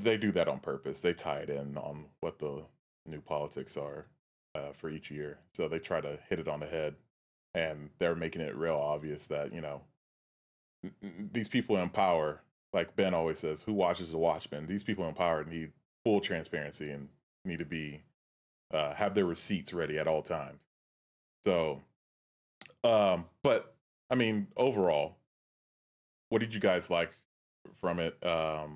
do that on purpose. They tie it in on what the new politics are for each year. So they try to hit it on the head, and they're making it real obvious that, these people in power like Ben always says, who watches the Watchmen? These people in power need full transparency and need to be have their receipts ready at all times. So, but I mean, overall, what did you guys like from it? How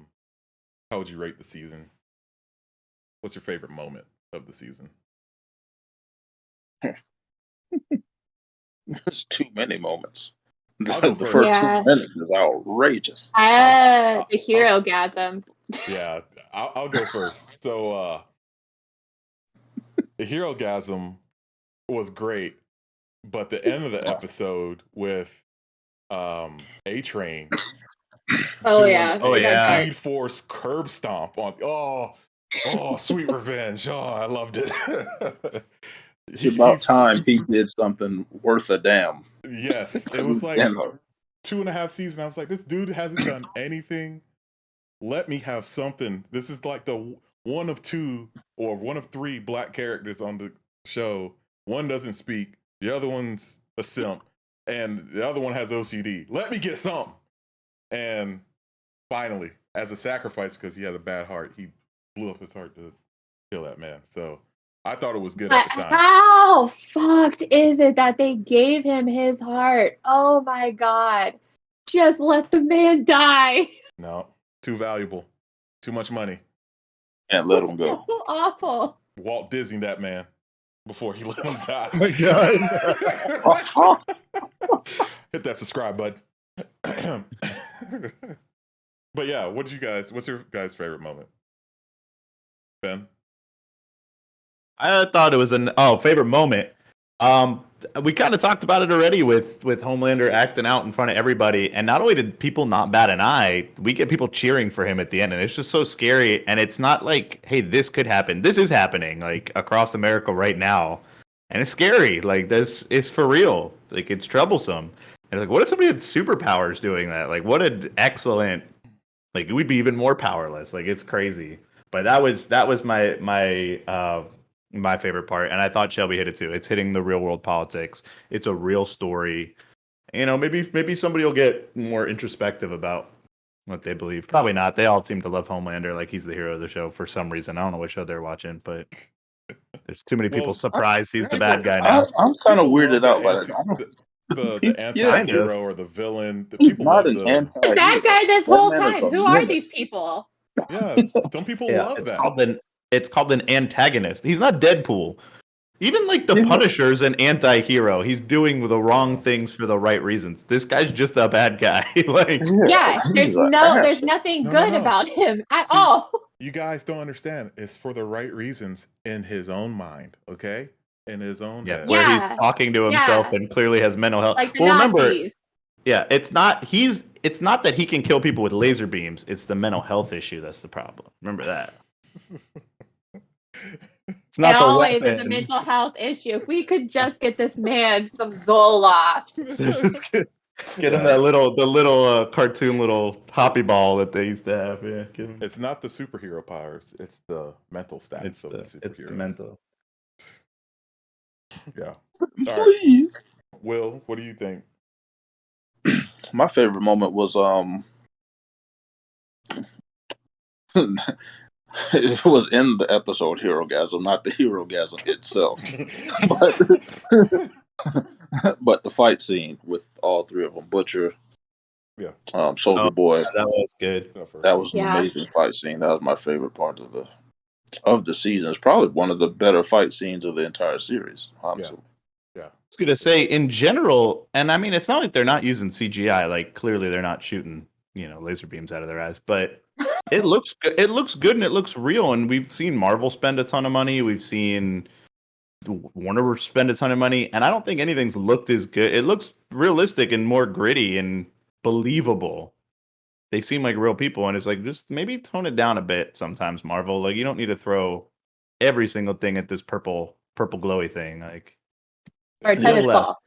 would you rate the season? What's your favorite moment of the season? There's too many moments. I'll go The first. first Yeah. 2 minutes is outrageous. The hero gasm. Yeah, I'll go first. So, the hero gasm was great, but the end of the episode with A-Train Oh doing yeah. Oh, a yeah. Speed Force curb stomp on sweet revenge. Oh, I loved it. It's about time he did something worth a damn. Yes, it was like 2.5 seasons. I was like, this dude hasn't done anything. Let me have something. This is like the one of 2 or one of 3 black characters on the show. One doesn't speak, the other one's a simp, and the other one has OCD. Let me get something. And finally, as a sacrifice, because he had a bad heart, he blew up his heart to kill that man. So I thought it was good at But the time. how fucked is it that they gave him his heart? Oh my god. Just let the man die. No, too valuable, too much money. And let him go. So awful. Walt Disney that man before he let him die. Oh my God. Hit that subscribe button. But yeah, what's your guys' favorite moment? Ben? I thought it was favorite moment. We kind of talked about it already with Homelander acting out in front of everybody, and not only did people not bat an eye, we get people cheering for him at the end, and it's just so scary. And it's not like, hey, this could happen. This is happening like across America right now, and it's scary. Like this is for real. Like it's troublesome. And like, what if somebody had superpowers doing that? Like, what an excellent. Like we'd be even more powerless. Like it's crazy. But that was my favorite part, and I thought Shelby hit it too. It's hitting the real world politics. It's a real story. You know, maybe somebody will get more introspective about what they believe. Probably not. They all seem to love Homelander like he's the hero of the show for some reason. I don't know what show they're watching, but there's too many people surprised he's the bad guy now. I'm kind of People weirded love out by that. the anti-hero or the villain. The He's people not love an the anti-hero. The bad guy this That whole man is time. a Who are menace. these people? yeah. Some people love that. It's called an antagonist. He's not Deadpool. Even like the Punisher's an anti-hero. He's doing the wrong things for the right reasons. This guy's just a bad guy. Like Yeah, there's nothing good about him at all. You guys don't understand. It's for the right reasons in his own mind, okay? In his own head. where he's talking to himself and clearly has mental health. Like the Nazis. Yeah, it's not that he can kill people with laser beams. It's the mental health issue that's the problem. Remember that. It's not always is a mental health issue. If we could just get this man some Zoloft. Get him the little cartoon little hoppy ball that they used to have. Yeah, it's not the superhero powers. It's the mental status of the superhero. It's the mental. Yeah. All right. Will, what do you think? My favorite moment was it was in the episode Hero Gasm, not the Hero Gasm itself. But the fight scene with all 3 of them, Butcher, Soldier Boy. Yeah, that was good. That was an amazing fight scene. That was my favorite part of the season. It's probably one of the better fight scenes of the entire series, honestly. Yeah. I was gonna say in general, and I mean it's not like they're not using CGI. Like clearly they're not shooting, laser beams out of their eyes, but it looks good. It looks good and it looks real. And we've seen Marvel spend a ton of money. We've seen Warner spend a ton of money, and I don't think anything's looked as good. It looks realistic and more gritty and believable. They seem like real people, and it's like just maybe tone it down a bit sometimes, Marvel. Like you don't need to throw every single thing at this purple glowy thing. Like or tennis ball.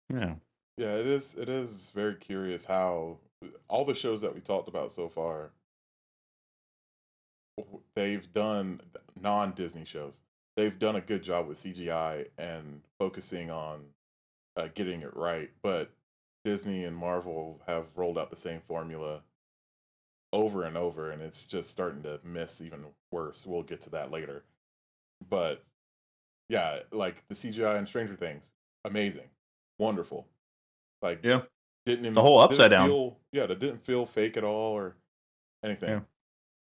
Yeah. Yeah, it is very curious how all the shows that we talked about so far, they've done non-Disney shows. They've done a good job with CGI and focusing on getting it right. But Disney and Marvel have rolled out the same formula over and over, and it's just starting to miss even worse. We'll get to that later. But yeah, like the CGI in Stranger Things, amazing, wonderful. Like didn't even, the whole upside didn't down. feel, that didn't feel fake at all or anything.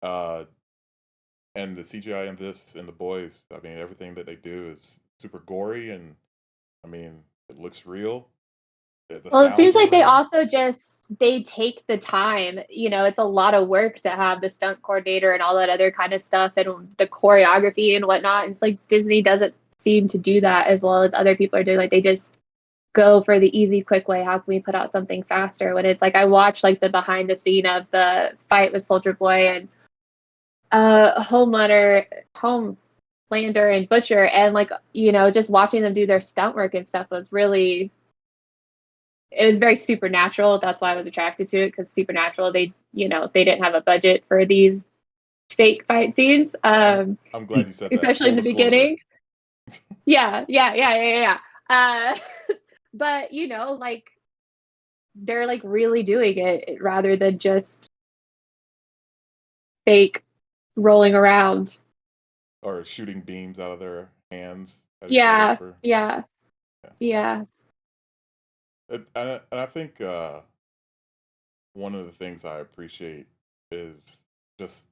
And the CGI in this and The Boys, I mean, everything that they do is super gory, and I mean, it looks real. Well, it seems like they real. also they take the time. It's a lot of work to have the stunt coordinator and all that other kind of stuff and the choreography and whatnot. And it's like Disney doesn't seem to do that as well as other people are doing. Like they just go for the easy, quick way. How can we put out something faster? When it's like I watched like the behind the scene of the fight with Soldier Boy and Homelander and Butcher, and like just watching them do their stunt work and stuff was really. It was very supernatural. That's why I was attracted to it, because supernatural. They didn't have a budget for these fake fight scenes. I'm glad you said that. Especially in the beginning. Yeah. But like they're like really doing it rather than just fake rolling around or shooting beams out of their hands. Yeah. And I think one of the things I appreciate is just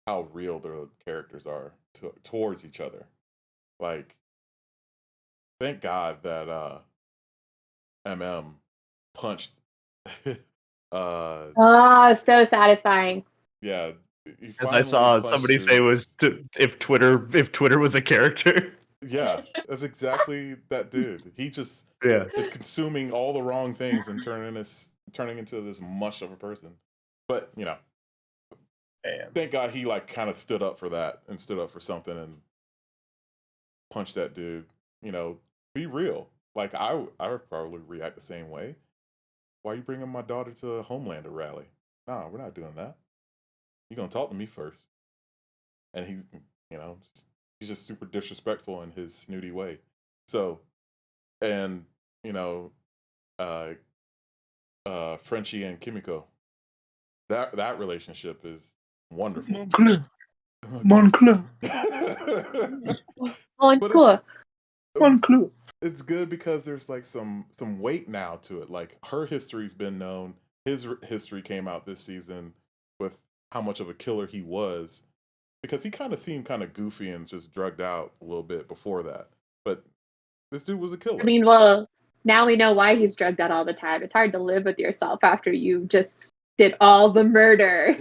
how real the characters are towards each other. Like, thank God that punched. So satisfying. Yeah. As I saw somebody say if Twitter was a character. Yeah, that's exactly that dude. He just is consuming all the wrong things and turning into this mush of a person. But thank God he like kind of stood up for that and stood up for something and punched that dude. Be real. Like I would probably react the same way. Why are you bringing my daughter to a Homelander rally? Nah, we're not doing that. You're gonna talk to me first. And he's just super disrespectful in his snooty way. So, and Frenchie and Kimiko, that relationship is wonderful. Moncler. It's good because there's like some weight now to it. Like her history's been known. His history came out this season with how much of a killer he was, because he kind of seemed kind of goofy and just drugged out a little bit before that. But this dude was a killer. I mean, well, now we know why he's drugged out all the time. It's hard to live with yourself after you just did all the murder.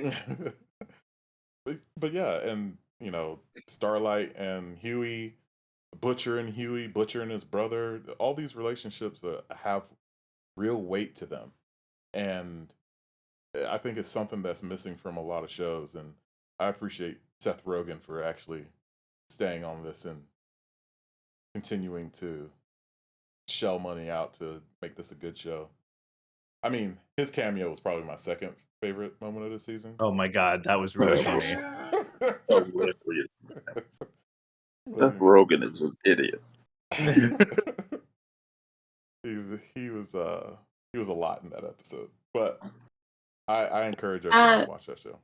But yeah, and Starlight and Huey, Butcher and Huey, Butcher and his brother, all these relationships have real weight to them. And I think it's something that's missing from a lot of shows. And I appreciate Seth Rogen for actually staying on this and continuing to shell money out to make this a good show. I mean, his cameo was probably my second favorite moment of the season. Oh my God, that was really funny. Seth Rogen is an idiot. He was a lot in that episode, but I encourage everyone to watch that show.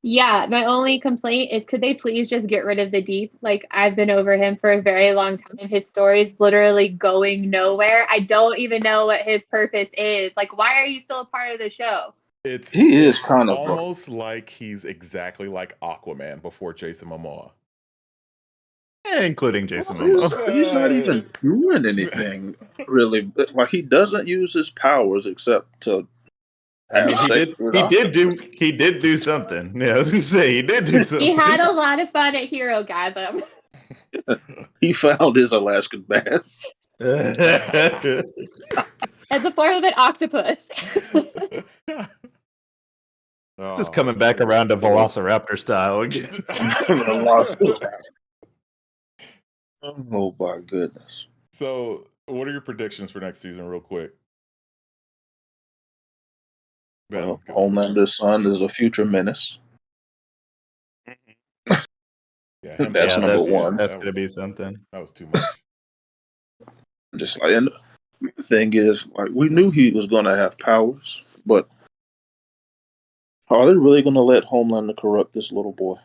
Yeah, my only complaint is, could they please just get rid of the Deep? Like, I've been over him for a very long time. His story's literally going nowhere. I don't even know what his purpose is. Like, why are you still a part of the show? He is kind of almost like he's exactly like Aquaman before Jason Momoa. Including Jason Momoa. He's not even doing anything, really. Like, he doesn't use his powers except to... I mean, he did do something. Yeah, I was gonna say he did do something. He had a lot of fun at Herogasm. He found his Alaskan bass. As a form of an octopus. Just coming back around to Velociraptor style again. Oh my goodness. So, what are your predictions for next season, real quick? Well, Homelander's son is a future menace. Yeah, that's number one. That's going to be something. That was too much. Just like, and the thing is, like, we knew he was going to have powers, but Are they really going to let Homelander corrupt this little boy?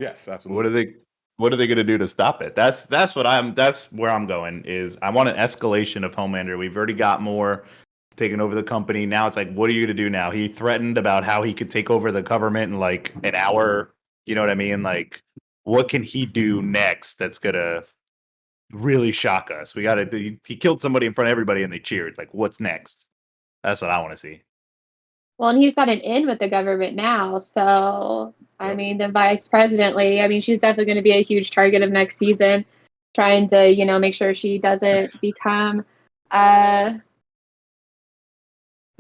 Yes, What absolutely. are they going to do to stop it? That's where I'm going. Is I want an escalation of Homelander. We've already got more taking over the company. Now it's like, what are you going to do now? He threatened about how he could take over the government in like an hour. You know what I mean? Like, what can he do next that's gonna really shock us? We got to. He killed somebody in front of everybody and they cheered. Like, what's next? That's what I want to see. Well, and he's got an in with the government now. So, I Yep. mean, the vice president lady, I mean, she's definitely going to be a huge target of next season, trying to, make sure she doesn't become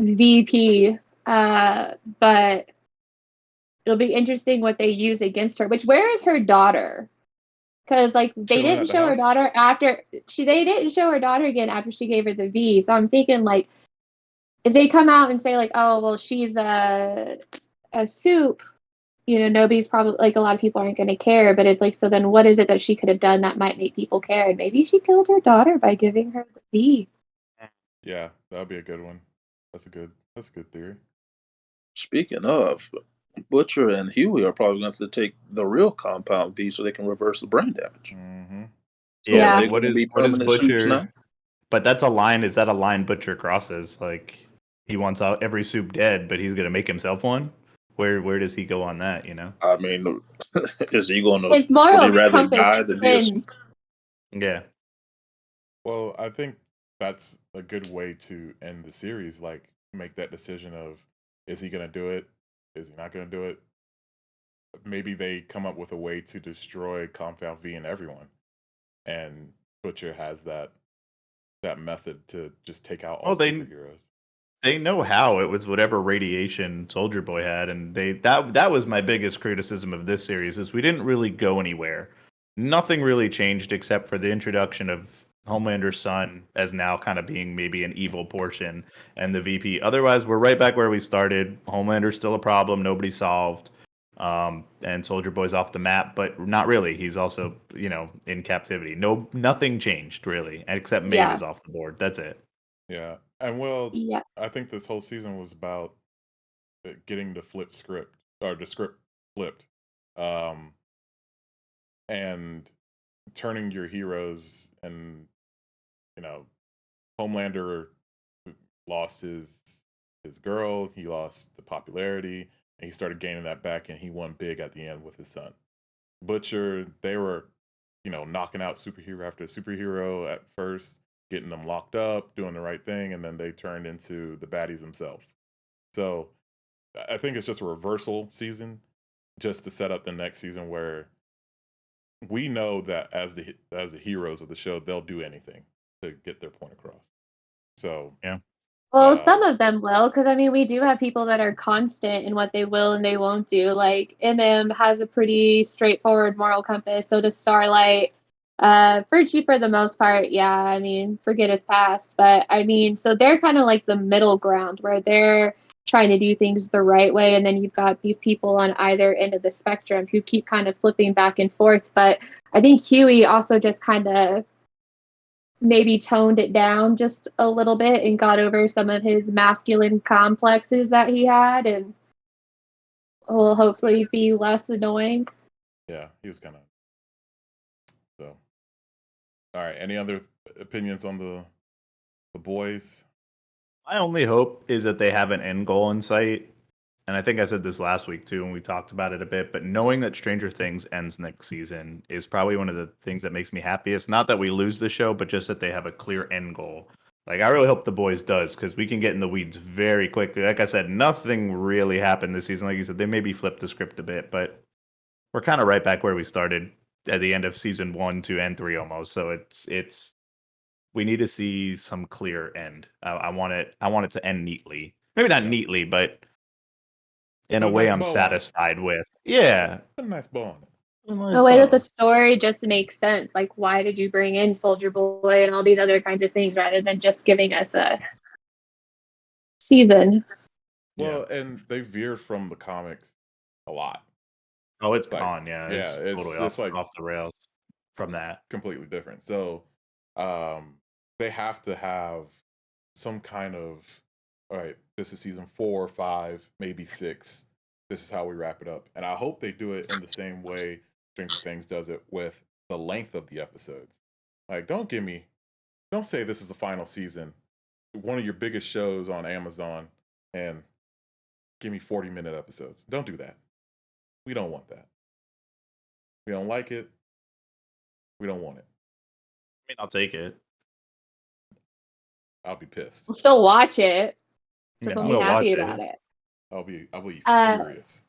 VP. But it'll be interesting what they use against her. Where is her daughter? Because they Chilling at didn't the show her house. daughter they didn't show her daughter again after she gave her the V. So I'm thinking if they come out and say oh well she's a soup, nobody's probably a lot of people aren't going to care. But it's so then what is it that she could have done that might make people care? And maybe she killed her daughter by giving her the V. Yeah, that'd be a good one. That's a good theory. Speaking of, Butcher and Huey are probably going to have to take the real compound V so they can reverse the brain damage. Mm-hmm. So Yeah. are they going to be permanent soups now? But that's a line. Is that a line Butcher crosses? Like he wants every soup dead, but he's gonna make himself one. Where does he go on that? I mean, is he going to? His Would he moral rather compass die than be a spins. soup? Yeah. Well, I think that's a good way to end the series. Make that decision of, is he going to do it? Is he not going to do it? Maybe they come up with a way to destroy Compound V and everyone. And Butcher has that method to just take out all superheroes. They know how. It was whatever radiation Soldier Boy had, and that was my biggest criticism of this series is we didn't really go anywhere. Nothing really changed except for the introduction of Homelander's son as now kind of being maybe an evil portion and the VP. Otherwise, we're right back where we started. Homelander's still a problem, nobody solved. And Soldier Boy's off the map, but not really. He's also, in captivity. Nothing changed really, except Maeve is off the board. That's it. Yeah. And I think this whole season was about getting the script flipped. And turning your heroes, and Homelander lost his girl, he lost the popularity, and he started gaining that back, and he won big at the end with his son. Butcher, they were knocking out superhero after superhero at first, getting them locked up, doing the right thing, and then they turned into the baddies themselves. So I think it's just a reversal season, just to set up the next season where we know that as the heroes of the show, they'll do anything to get their point across. So yeah. Well, some of them will, because we do have people that are constant in what they will and they won't do. has a pretty straightforward moral compass. So does Starlight. Furchie, for the most part, yeah. Forget his past, but so they're kind of like the middle ground where they're trying to do things the right way, and then you've got these people on either end of the spectrum who keep kind of flipping back and forth. But I think Huey also just kind of maybe toned it down just a little bit and got over some of his masculine complexes that he had, and will hopefully be less annoying. Yeah, he was kind of. So, all right. Any other opinions on the boys? My only hope is that they have an end goal in sight. And I think I said this last week too, and we talked about it a bit, but knowing that Stranger Things ends next season is probably one of the things that makes me happiest. Not that we lose the show, but just that they have a clear end goal. I really hope the boys does, because we can get in the weeds very quickly. Like I said, nothing really happened this season. Like you said, they maybe flipped the script a bit, but we're kind of right back where we started at the end of season 1, 2, and 3 almost. So it's we need to see some clear end. I want it to end neatly. Maybe not neatly, but in a way I'm satisfied with. Yeah. Put a nice bow on it. The way that the story just makes sense. Why did you bring in Soldier Boy and all these other kinds of things rather than just giving us a season? Well, and they veered from the comics a lot. Oh, it's gone. Yeah. Yeah, it's totally off the rails from that. Completely different. So they have to have some kind of, all right, this is season 4, 5, maybe 6. This is how we wrap it up. And I hope they do it in the same way Stranger Things does it with the length of the episodes. Like, don't say this is the final season, one of your biggest shows on Amazon, and give me 40-minute episodes. Don't do that. We don't want that. We don't like it. We don't want it. I mean, I'll take it. I'll be pissed. We'll still watch it. Just Yeah, we'll be I'll happy watch about it. I'll be Uh, furious.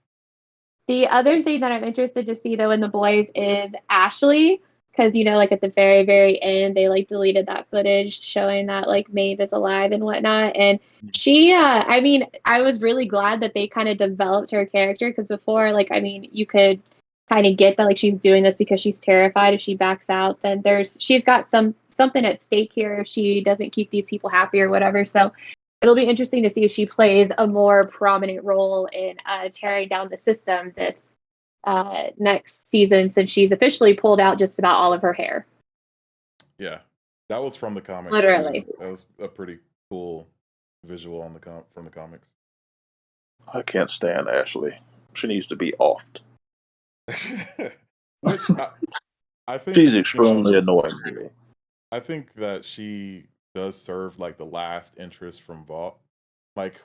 The other thing that I'm interested to see though in The Boys is Ashley, because like at the very, very end they like deleted that footage showing that like Maeve is alive and whatnot. And she, I mean, I was really glad that they kind of developed her character, because before, like, I mean, you could kind of get that like she's doing this because she's terrified if she backs out, then she's got something at stake here if she doesn't keep these people happy or whatever. So it'll be interesting to see if she plays a more prominent role in tearing down the system this next season, since she's officially pulled out just about all of her hair. Yeah, that was from the comics. Literally. Too. That was a pretty cool visual on from the comics. I can't stand Ashley. She needs to be offed. Which I think She's extremely annoying to me. I think that she does serve like the last interest from Vault. Like,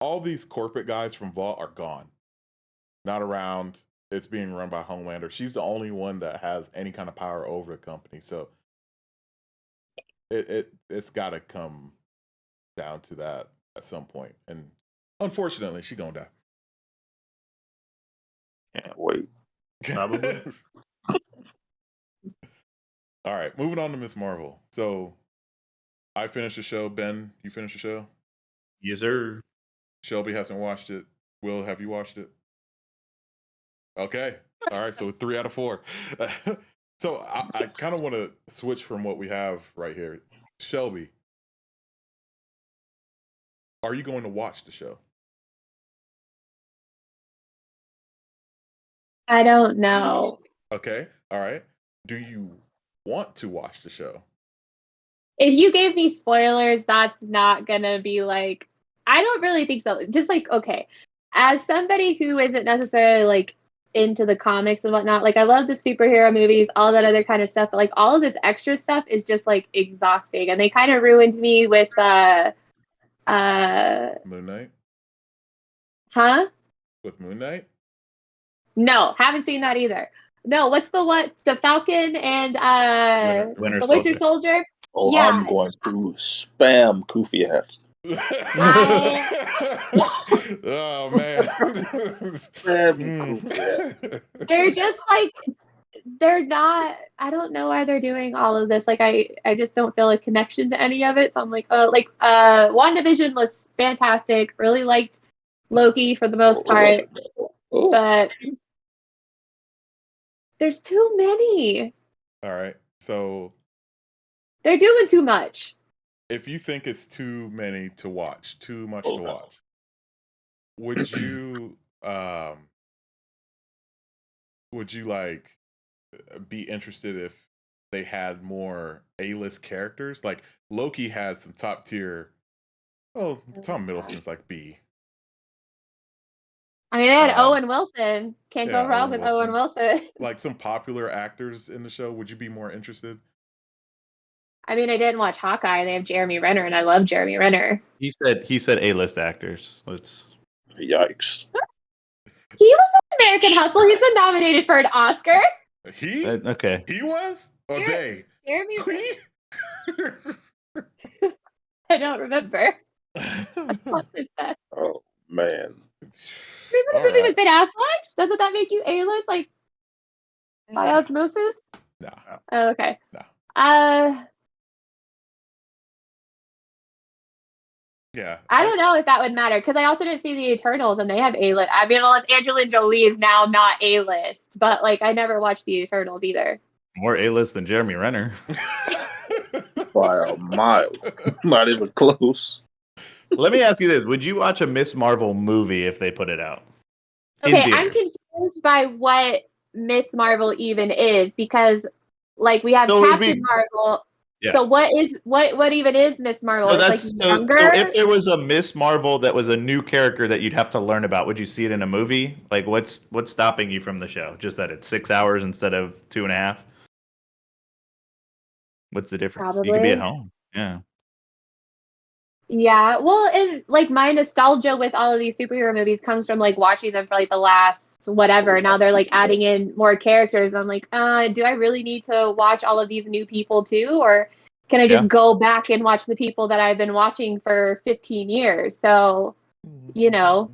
all these corporate guys from Vault are gone, not around. It's being run by Homelander. She's the only one that has any kind of power over the company. So it's got to come down to that at some point. And unfortunately, she gonna die. Can't wait. Probably. All right, moving on to Miss Marvel. So I finished the show. Ben, you finished the show? Yes, sir. Shelby hasn't watched it. Will, have you watched it? Okay. All right, so 3 out of 4. So I kind of want to switch from what we have right here. Shelby, are you going to watch the show? I don't know. Okay. All right. Do you want to watch the show? If you gave me spoilers, that's not gonna be like, I don't really think so. Just like, okay, as somebody who isn't necessarily like into the comics and whatnot, like I love the superhero movies, all that other kind of stuff, but like all of this extra stuff is just like exhausting, and they kind of ruined me with Moon Knight? huh? With Moon Knight? No, haven't seen that either. No, what's the Falcon and Winter the Winter Soldier? Oh, Yeah. I'm going to spam Koofy hats. Oh man. Spam Koofy hats. They're just like, they're not, I don't know why they're doing all of this. Like I just don't feel a connection to any of it. So I'm like, WandaVision was fantastic. Really liked Loki for the most part. Oh. But there's too many. All right. So They're doing too much. if you think it's too many to watch, too much to watch, would you like be interested if they had more A-list characters? Like Loki had some top tier. Oh, Tom Middleton's like B. I mean, they had Owen Wilson. Can't go wrong with Owen Owen Wilson. Like some popular actors in the show. Would you be more interested? I mean, I didn't watch Hawkeye. They have Jeremy Renner, and I love Jeremy Renner. He said A-list actors. Let's. Yikes. He was in American Hustle. He's been nominated for an Oscar. He? Okay. He was? Or they? Jeremy Renner. I don't remember. What's his best? Oh, man. Remember the movie with Ben Affleck? Doesn't that make you A-list, like, by osmosis? No. Oh, okay. No. Yeah. I don't know if that would matter, because I also didn't see the Eternals, and they have A-list. I mean, unless Angelina Jolie is now not A-list, but like I never watched the Eternals either. More A-list than Jeremy Renner. By a mile. Not even close. Let me ask you this. Would you watch a Miss Marvel movie if they put it out? Okay, I'm confused by what Miss Marvel even is, because like we have Captain Marvel. Yeah. So what even is Miss Marvel? So It's like that's younger. so if there was a Miss Marvel that was a new character that you'd have to learn about, would you see it in a movie? Like what's stopping you from the show? Just that it's 6 hours instead of 2.5? What's the difference? You could be at Probably. home. Yeah. Yeah. Well, and like my nostalgia with all of these superhero movies comes from like watching them for like the last whatever. Now they're like adding in more characters. I'm like, do I really need to watch all of these new people too? Or can I just Yeah. go back and watch the people that I've been watching for 15 years? So, you know,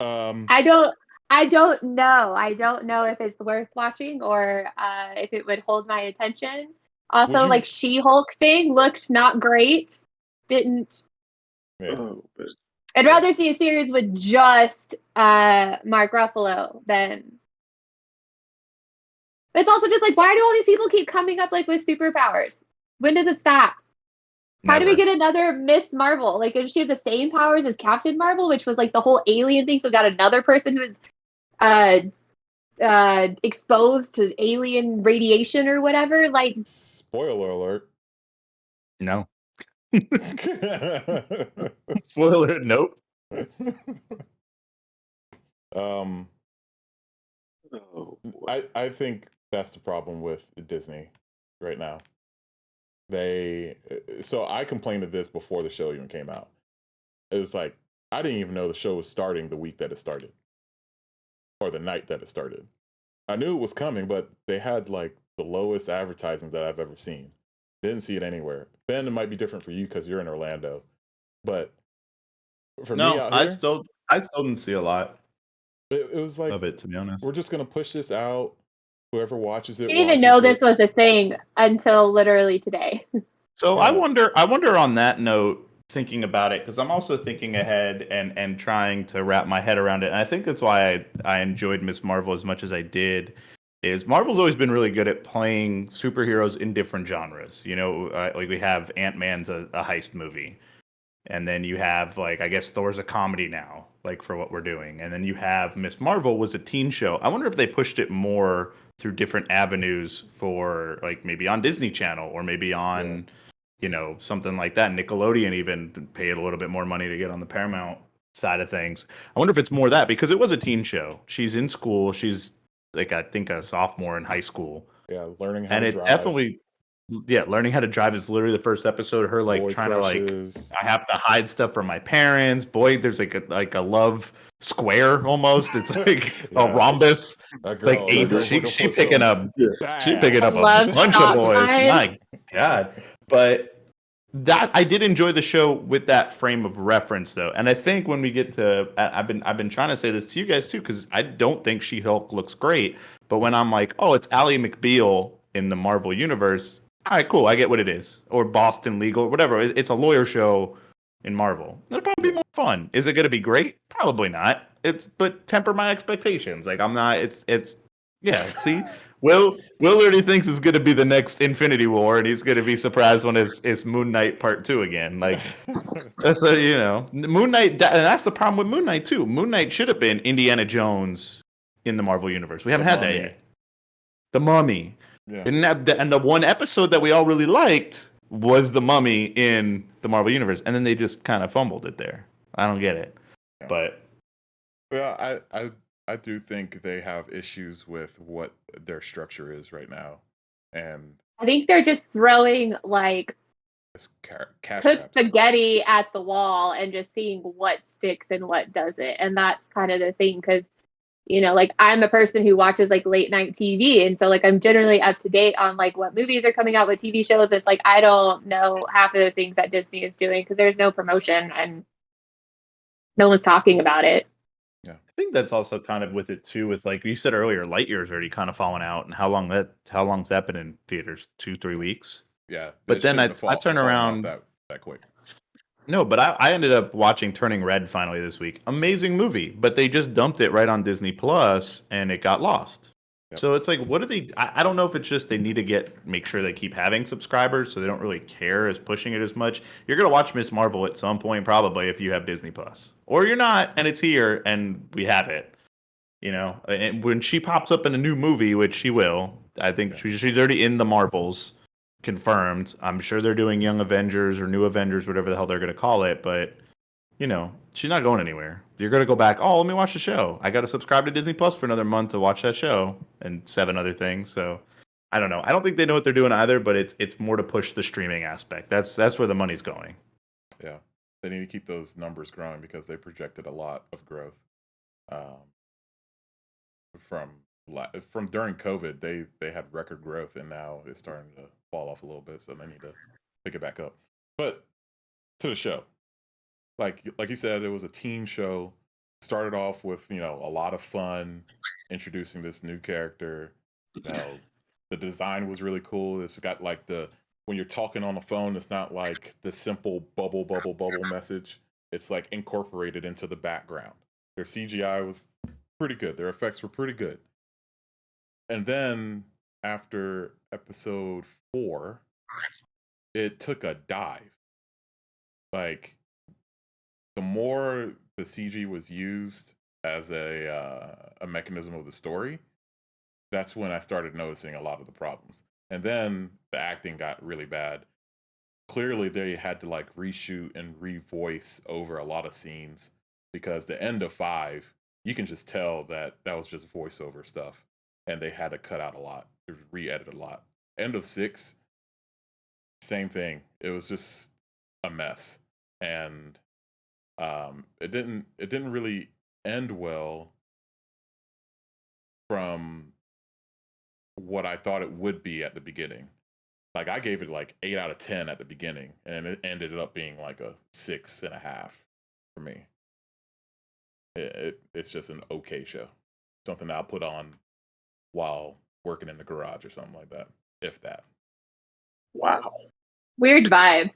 Um, I don't know. I don't know if it's worth watching or if it would hold my attention. would Also, you? like She-Hulk thing looked not great. Didn't. Yeah. Oh, but I'd rather see a series with just Mark Ruffalo than. But it's also just like, why do all these people keep coming up like with superpowers? When does it stop? How do we Never. get another Miss Marvel? Like, does she have the same powers as Captain Marvel, which was like the whole alien thing? So we got another person who's uh exposed to alien radiation or whatever. Like, Spoiler alert. No. Spoiler, nope. um, oh, boy. I think that's the problem with Disney right now. So I complained of this before the show even came out. It was like I didn't even know the show was starting the week that it started, or the night that it started. I knew it was coming, but they had like the lowest advertising that I've ever seen. Didn't see it anywhere. Ben, it might be different for you because you're in Orlando, but for me No, out I here, still didn't see a lot it was like of it, to be honest. we're just gonna push this out. Whoever watches I it didn't even know watches this it. was a thing until literally today. So Yeah. I wonder on that note, thinking about it, because I'm also thinking ahead and trying to wrap my head around it. And I think that's why I enjoyed Miss Marvel as much as I did. Is Marvel's always been really good at playing superheroes in different genres. You know, like we have Ant-Man's a heist movie. And then you have like I guess Thor's a comedy now, like for what we're doing. And then you have Miss Marvel was a teen show. I wonder if they pushed it more through different avenues for like maybe on Disney Channel or maybe on something like that. Nickelodeon even paid a little bit more money to get on the Paramount side of things. I wonder if it's more that because it was a teen show. She's in school. She's like I think a sophomore in high school. Yeah, learning how And to it drive. definitely learning how to drive is literally the first episode. Her like Boy trying to like crushes. I have to hide stuff from my parents. Boy, there's like a love square almost. It's like a Yes. rhombbus. That It's like girl, eight. that girl's looking She for picking some up. She picking up bass. a Love bunch of stop boys. sign. My God, but that I did enjoy the show with that frame of reference though, and I think when we get to I've been trying to say this to you guys too because I don't think She-Hulk looks great, but when I'm like, oh, it's Ally McBeal in the Marvel universe. All right, cool. I get what it is. Or Boston Legal, whatever. It's a lawyer show in Marvel. It'll probably be more fun. Is it going to be great? Probably not. But temper my expectations. Like I'm not. It's yeah. See, Will already thinks it's going to be the next Infinity War, and he's going to be surprised when it's Moon Knight Part 2 again. Like that's Moon Knight, and that's the problem with Moon Knight too. Moon Knight should have been Indiana Jones in the Marvel universe. We haven't had that yet. The Mummy. Yeah. And the one episode that we all really liked was the Mummy in the Marvel Universe, and then they just kind of fumbled it there. I don't get it, Yeah. but Yeah, I do think they have issues with what their structure is right now, and I think they're just throwing like it's cash cooked grabs. spaghetti at the wall and just seeing what sticks and what doesn't. And that's kind of the thing because like I'm a person who watches like late night TV. And so like I'm generally up to date on like what movies are coming out, what TV shows. It's like I don't know half of the things that Disney is doing because there's no promotion and no one's talking about it. I think that's also kind of with it too, with like you said earlier, Lightyear's already kind of fallen out. And how long's that been in theaters? 2-3 weeks? Yeah. But then I turn around that quick. No, but I ended up watching Turning Red finally this week. Amazing movie, but they just dumped it right on Disney Plus and it got lost. Yep. So it's like, what do they? I don't know if it's just they need to make sure they keep having subscribers, so they don't really care as pushing it as much. You're gonna watch Miss Marvel at some point, probably if you have Disney Plus, or you're not, and it's here and we have it. And when she pops up in a new movie, which she will, I think she's already in the Marvels. confirmed. I'm sure they're doing Young Avengers or New Avengers, whatever the hell they're going to call it. But, she's not going anywhere. You're going to go back, let me watch the show. I got to subscribe to Disney Plus for another month to watch that show and 7 other things. So I don't know. I don't think they know what they're doing either, but it's more to push the streaming aspect. That's where the money's going. Yeah. They need to keep those numbers growing because they projected a lot of growth. From during COVID, they had record growth, and now it's starting to fall off a little bit, so they need to pick it back up. But to the show, like you said, it was a teen show. Started off with a lot of fun, introducing this new character. The design was really cool. It's got like when you're talking on the phone, it's not like the simple bubble message. It's like incorporated into the background. Their CGI was pretty good. Their effects were pretty good. And then after episode 4, it took a dive. Like, the more the CG was used as a mechanism of the story, that's when I started noticing a lot of the problems. And then the acting got really bad. Clearly, they had to like reshoot and revoice over a lot of scenes because the end of 5, you can just tell that was just voiceover stuff, and they had to cut out a lot, re-edit a lot. End of 6, same thing. It was just a mess, and it didn't really end well from what I thought it would be at the beginning. Like, I gave it like 8 out of 10 at the beginning, and it ended up being like a 6.5 for me. It's just an okay show. Something I'll put on while working in the garage or something like that, if that. Wow. Weird vibe.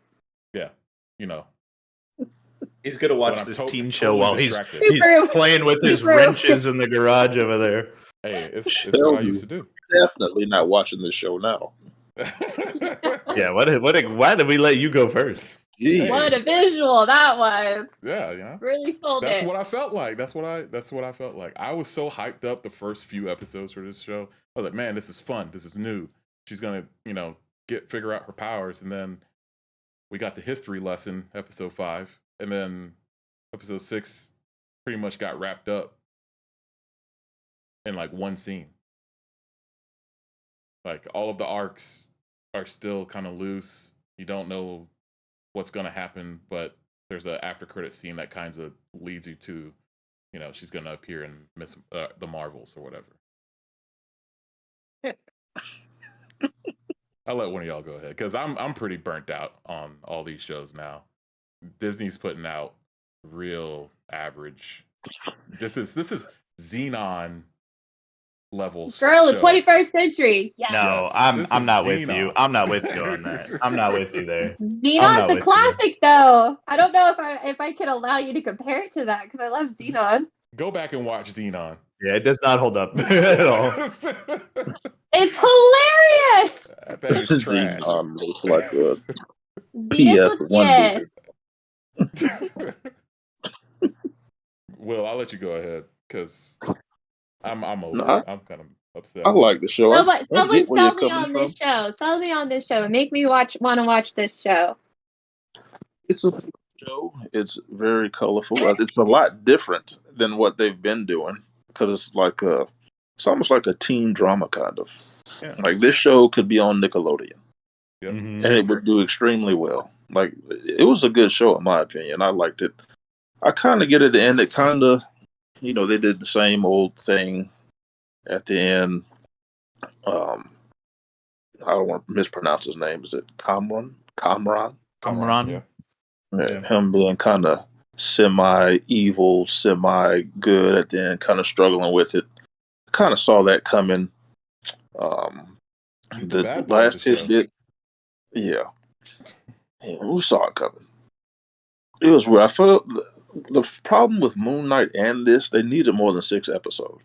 Yeah, He's gonna watch this teen show while he's distracted. playing with his wrenches in the garage over there. Hey, it's what I used to do. Definitely not watching this show now. Yeah, why did we let you go first? Jeez. What a visual that was. Yeah. Really sold That's it. what I felt like. That's what I felt like. I was so hyped up the first few episodes for this show. I was like, man, this is fun. This is new. She's gonna, figure out her powers. And then we got the history lesson, episode 5, and then episode 6 pretty much got wrapped up in like one scene. Like, all of the arcs are still kind of loose. You don't know what's going to happen, but there's an after credit scene that kind of leads you to, she's going to appear in the Marvels or whatever. I'll let one of y'all go ahead, because I'm pretty burnt out on all these shows now. Disney's putting out real average. This is Xenon level. Girl, the shows. 21st century. Yes. No, Yes, I'm not Xenon. with you. I'm not with you on that. I'm not with you there. Xenon's a classic, though. I don't know if I can allow you to compare it to that, because I love Xenon. Go back and watch Xenon. Yeah, it does not hold up at all. It's hilarious. That is trash. Xenon looks like a Xenos with PS1 yes. Will, I'll let you go ahead, because I'm over No, it. I'm kind of upset. I like the show. Someone I get where sell you're me coming on from. this show. Sell me on this show. Make me want to watch this show. It's a show. It's very colorful. It's a lot different than what they've been doing, because it's like it's almost like a teen drama kind of. Yeah. Like, this show could be on Nickelodeon, Yep. Mhm. and it would do extremely well. Like, it was a good show in my opinion. I liked it. I kind of get at the end. It kind of, they did the same old thing at the end. I don't want to mispronounce his name. Is it Kamran? Kamran. Yeah. Him being kind of semi-evil, semi-good at the end, kind of struggling with it. Kind of saw that coming. He's the The bad boy of last the show. tidbit, yeah, we saw it coming. It was weird. I felt the problem with Moon Knight and this, they needed more than 6 episodes.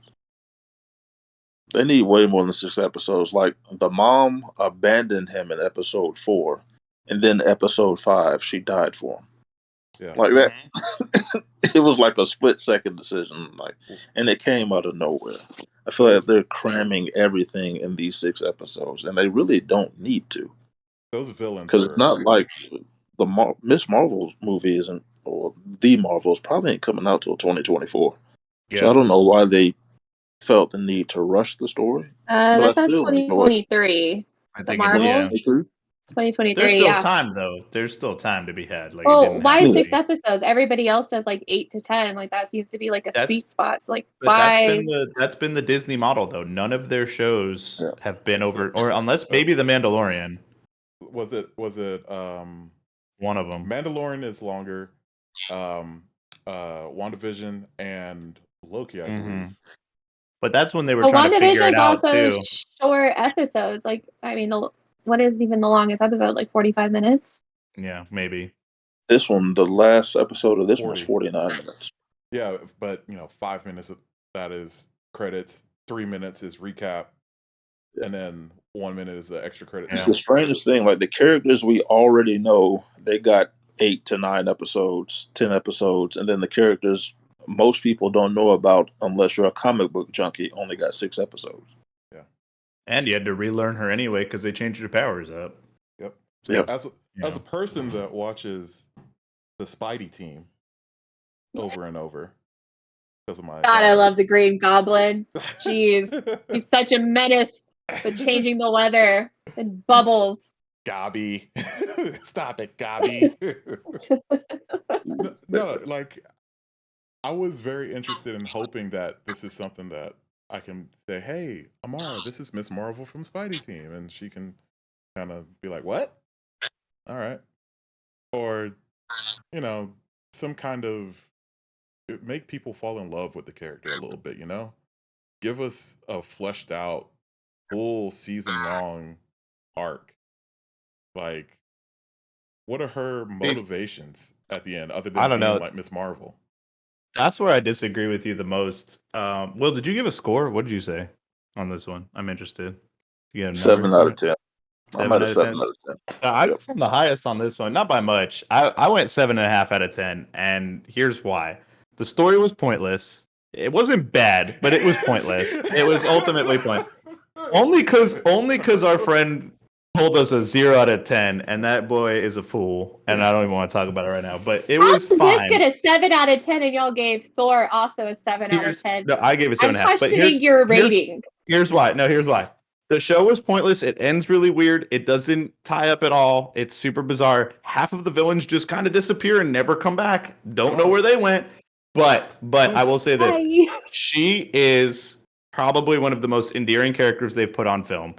They need way more than 6 episodes. Like, the mom abandoned him in episode 4, and then episode 5, she died for him. Yeah. Like that. It was like a split-second decision, and it came out of nowhere. I feel like they're cramming everything in these 6 episodes, and they really don't need to. those villains Because it's were not like the Miss Marvel's movie isn't, or the Marvels probably ain't coming out till 2024. So I don't know why they felt the need to rush the story. But I That says still enjoy it. 2023. I The think Marvels, 2023? 2023. There's still Yeah. time though. There's still time to be had. Like it Oh, didn't have why to 6 be. episodes? Everybody else does like 8 to 10. Like that seems to be like a sweet That's spot. So like but that's 5. been the Disney model though. None of their shows Yeah. have been Except- over, or unless maybe The Mandalorian, was it one of them. Mandalorian is longer, WandaVision and Loki, I believe. But that's when they were But trying to figure WandaVision it is out also too. short episodes. Like I mean, what is even the longest episode? Like 45 minutes. Yeah, maybe. This one, the last episode of this one was 40. 49 minutes. Yeah, but 5 minutes of that is credits, 3 minutes is recap, and then 1 minute is the extra credits. It's the strangest thing. Like the characters we already know, they got 8 to 9 episodes, 10 episodes, and then the characters most people don't know about unless you're a comic book junkie only got 6 episodes. And you had to relearn her anyway because they changed her powers up. Yep. Yep. As a person that watches the Spidey team over and over because of my God, I love the Green Goblin. Jeez, he's such a menace. But changing the weather and bubbles. Gabby. Stop it, Gabby. No, like I was very interested in hoping that this is something that I can say, hey, Amara, this is Miss Marvel from Spidey Team. And she can kind of be like, what? All right. Or, some kind of make people fall in love with the character a little bit, Give us a fleshed out, full season long arc. Like, what are her motivations at the end other than I don't being know. like Miss Marvel? That's where I disagree with you the most. Will, did you give a score? What did you say on this one? I'm interested. You got a number 7 out of 10. 7 I'm at out a of 7 10? out of 10. I guess I'm the highest on this one, not by much. I went 7.5 out of 10, and here's why. The story was pointless. It wasn't bad, but it was pointless. It was ultimately pointless. Only because our friend told us a 0 out of 10, and that boy is a fool, and I don't even want to talk about it right now. But it was How did this fine. get a 7 out of 10 and y'all gave Thor also a 7 out of 10? No, I gave it I'm 7.5. But questioning your rating. Here's why. No, here's why. The show was pointless. It ends really weird. It doesn't tie up at all. It's super bizarre. Half of the villains just kind of disappear and never come back. Don't know where they went. But I will say this. She is probably one of the most endearing characters they've put on film.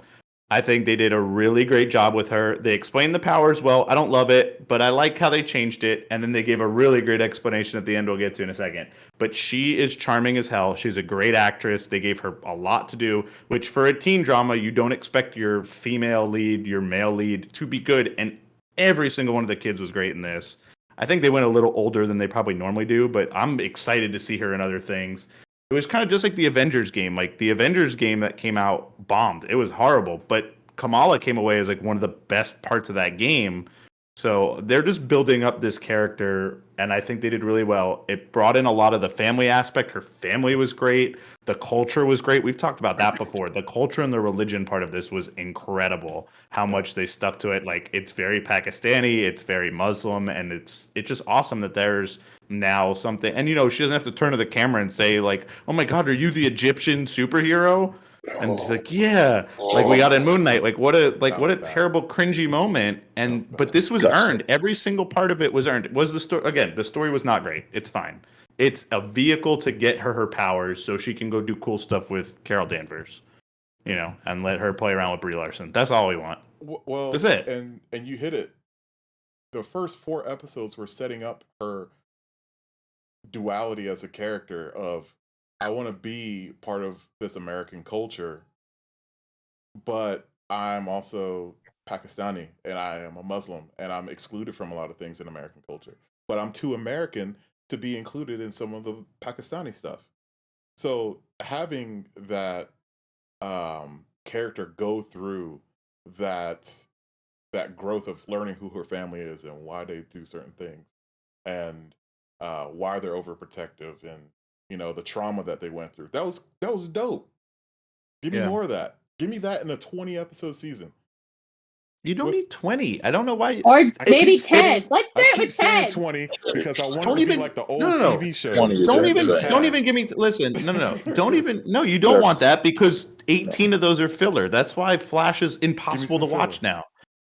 I think they did a really great job with her. They explained the powers well. I don't love it, but I like how they changed it. And then they gave a really great explanation at the end we'll get to in a second. But she is charming as hell. She's a great actress. They gave her a lot to do, which for a teen drama, you don't expect your female lead, your male lead to be good. And every single one of the kids was great in this. I think they went a little older than they probably normally do, but I'm excited to see her in other things. It was kind of just like the Avengers game. Like the Avengers game that came out bombed. It was horrible, but Kamala came away as like one of the best parts of that game. So they're just building up this character, and I think they did really well. It brought in a lot of the family aspect. Her family was great. The culture was great. We've talked about that before. The culture and the religion part of this was incredible. How much they stuck to it. Like it's very Pakistani, it's very Muslim, and it's just awesome that there's now something. And she doesn't have to turn to the camera and say like, "Oh my God, are you the Egyptian superhero?" And she's like, "Yeah." Like we got in Moon Knight. Like what a terrible cringy moment. And but this was earned. Every single part of it was earned. Was the story again? The story was not great. It's fine. It's a vehicle to get her powers so she can go do cool stuff with Carol Danvers, and let her play around with Brie Larson. That's all we want. Well, that's it. And you hit it. The first 4 episodes were setting up her duality as a character of I want to be part of this American culture, but I'm also Pakistani and I am a Muslim and I'm excluded from a lot of things in American culture. But I'm too American to be included in some of the Pakistani stuff. So having that character go through that growth of learning who her family is and why they do certain things and why they're overprotective and the trauma that they went through. That was dope. Give me more of that. Give me that in a 20 episode season. You don't need 20. I don't know why. Or maybe keep 10. saying- Let's I start keep with saying 10. 20 because I want it Don't to be even- like the old no. TV shows. 20 is Don't in the even past. give me. Listen, no. No, you don't Yes. want that because 18 of those are filler. That's why Flash is impossible to some watch filler. now.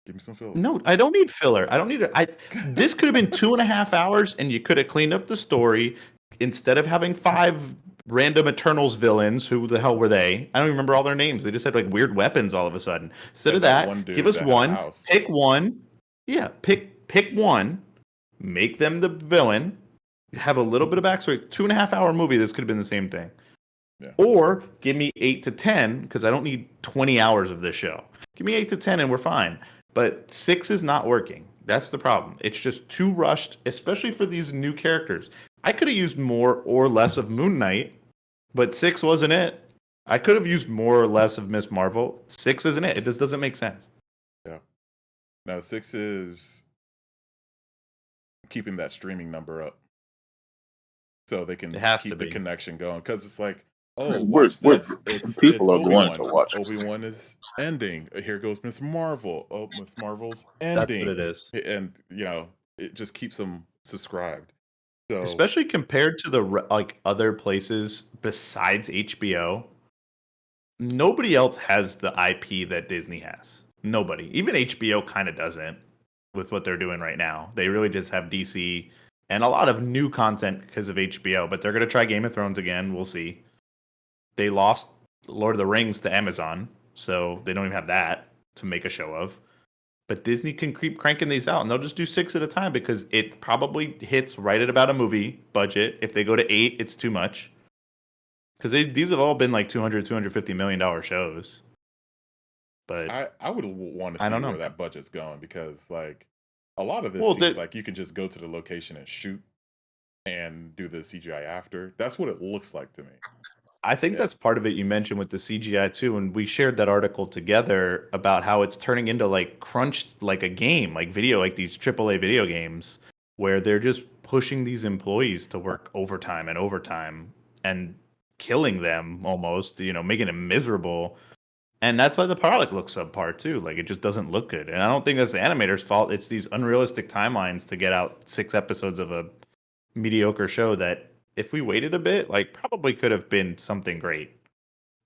Give me some filler. No, I don't need filler. I don't need it. This could have been 2.5 hours, and you could have cleaned up the story instead of having 5 random Eternals villains. Who the hell were they? I don't even remember all their names. They just had like weird weapons all of a sudden. Instead And of that that, one dude give us that had a one. house. Pick one. Yeah, pick one. Make them the villain. Have a little bit of backstory. 2.5 hour movie. This could have been the same thing. Yeah. Or give me 8 to 10 because I don't need 20 hours of this show. Give me 8 to 10 and we're fine. But 6 is not working. That's the problem. It's just too rushed, especially for these new characters. I could have used more or less of Moon Knight, but 6 wasn't it. I could have used more or less of Miss Marvel. 6 isn't it. It just doesn't make sense. Yeah. No, 6 is keeping that streaming number up. So they can It has keep to the be. connection going. Because it's like, oh, We're- watch we're- this. It's people are going to Obi-Wan. watch it. Obi-Wan is ending. Here goes Miss Marvel. Oh, Miss Marvel's ending. That's what it is. And, it just keeps them subscribed. So Especially compared to the other places besides HBO, nobody else has the IP that Disney has. Nobody. Even HBO kind of doesn't with what they're doing right now. They really just have DC and a lot of new content because of HBO, but they're going to try Game of Thrones again. We'll see. They lost Lord of the Rings to Amazon, so they don't even have that to make a show of. But Disney can keep cranking these out, and they'll just do 6 at a time because it probably hits right at about a movie budget. If they go to 8, it's too much. Because these have all been like $250 million shows. But I would want to I see don't know. where that budget's going because, like, a lot of this Well, seems like you can just go to the location and shoot and do the CGI after. That's what it looks like to me. I think Yeah. that's part of it you mentioned with the CGI too, and we shared that article together about how it's turning into like crunch, like a game, like video, like these AAA video games, where they're just pushing these employees to work overtime and killing them almost, making them miserable. And that's why the product looks subpar too. Like it just doesn't look good. And I don't think that's the animator's fault. It's these unrealistic timelines to get out 6 episodes of a mediocre show that if we waited a bit, like probably could have been something great.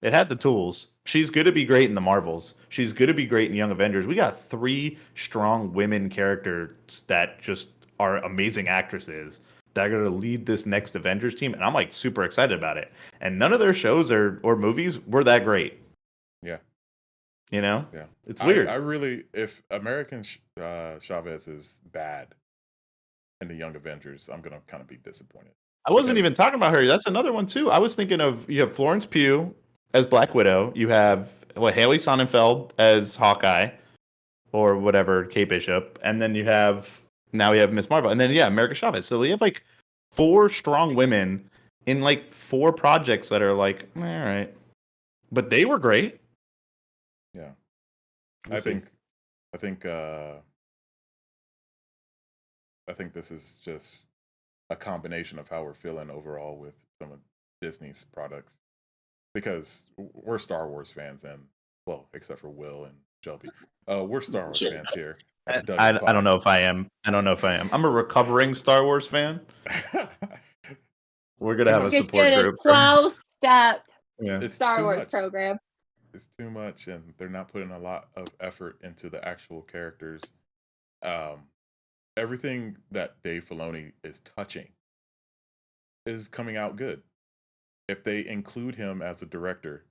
It had the tools. She's going to be great in the Marvels. She's going to be great in Young Avengers. We got 3 strong women characters that just are amazing actresses that are going to lead this next Avengers team. And I'm like super excited about it. And none of their shows or movies were that great. Yeah. Yeah. It's I weird. really, if American Chavez is bad in the Young Avengers, I'm going to kind of be disappointed. I wasn't because- even talking about her. That's another one too. I was thinking of you have Florence Pugh as Black Widow. You have Haley Sonnenfeld as Hawkeye or whatever, Kate Bishop, and then we have Miss Marvel, and then America Chavez. So we have like 4 strong women in like 4 projects that are like all right, but they were great. Yeah. We'll see. I think this is just a combination of how we're feeling overall with some of Disney's products, because we're Star Wars fans, and well, except for Will and Shelby, we're Star Wars fans here. at the I Duggan don't know if I am. I'm a recovering Star Wars fan. We're gonna have a Just support get a group. 12-step Yeah. It's Star too Wars much. program. It's too much, and they're not putting a lot of effort into the actual characters. Everything that Dave Filoni is touching is coming out good. If they include him as a director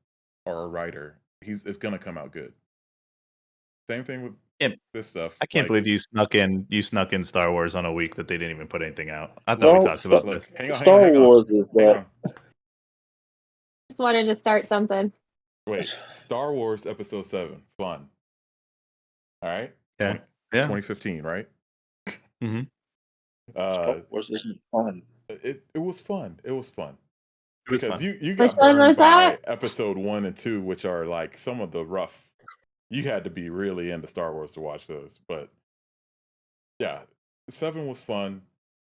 or a writer, it's gonna come out good. Same thing with this stuff. I can't like- believe you snuck in Star Wars on a week that they didn't even put anything out. I thought we No, talked about Look, this. hang on. Star Wars is Hang that. on. Just wanted to start something. Wait, Star Wars Episode 7, fun. All right? Okay. Yeah. 2015, right? Mhm. Star Wars isn't fun. It was fun. It was fun. It was Because fun. you Which got one burned was by that? Episode 1 and 2, which are like some of the rough. You had to be really into Star Wars to watch those. But yeah, 7 was fun.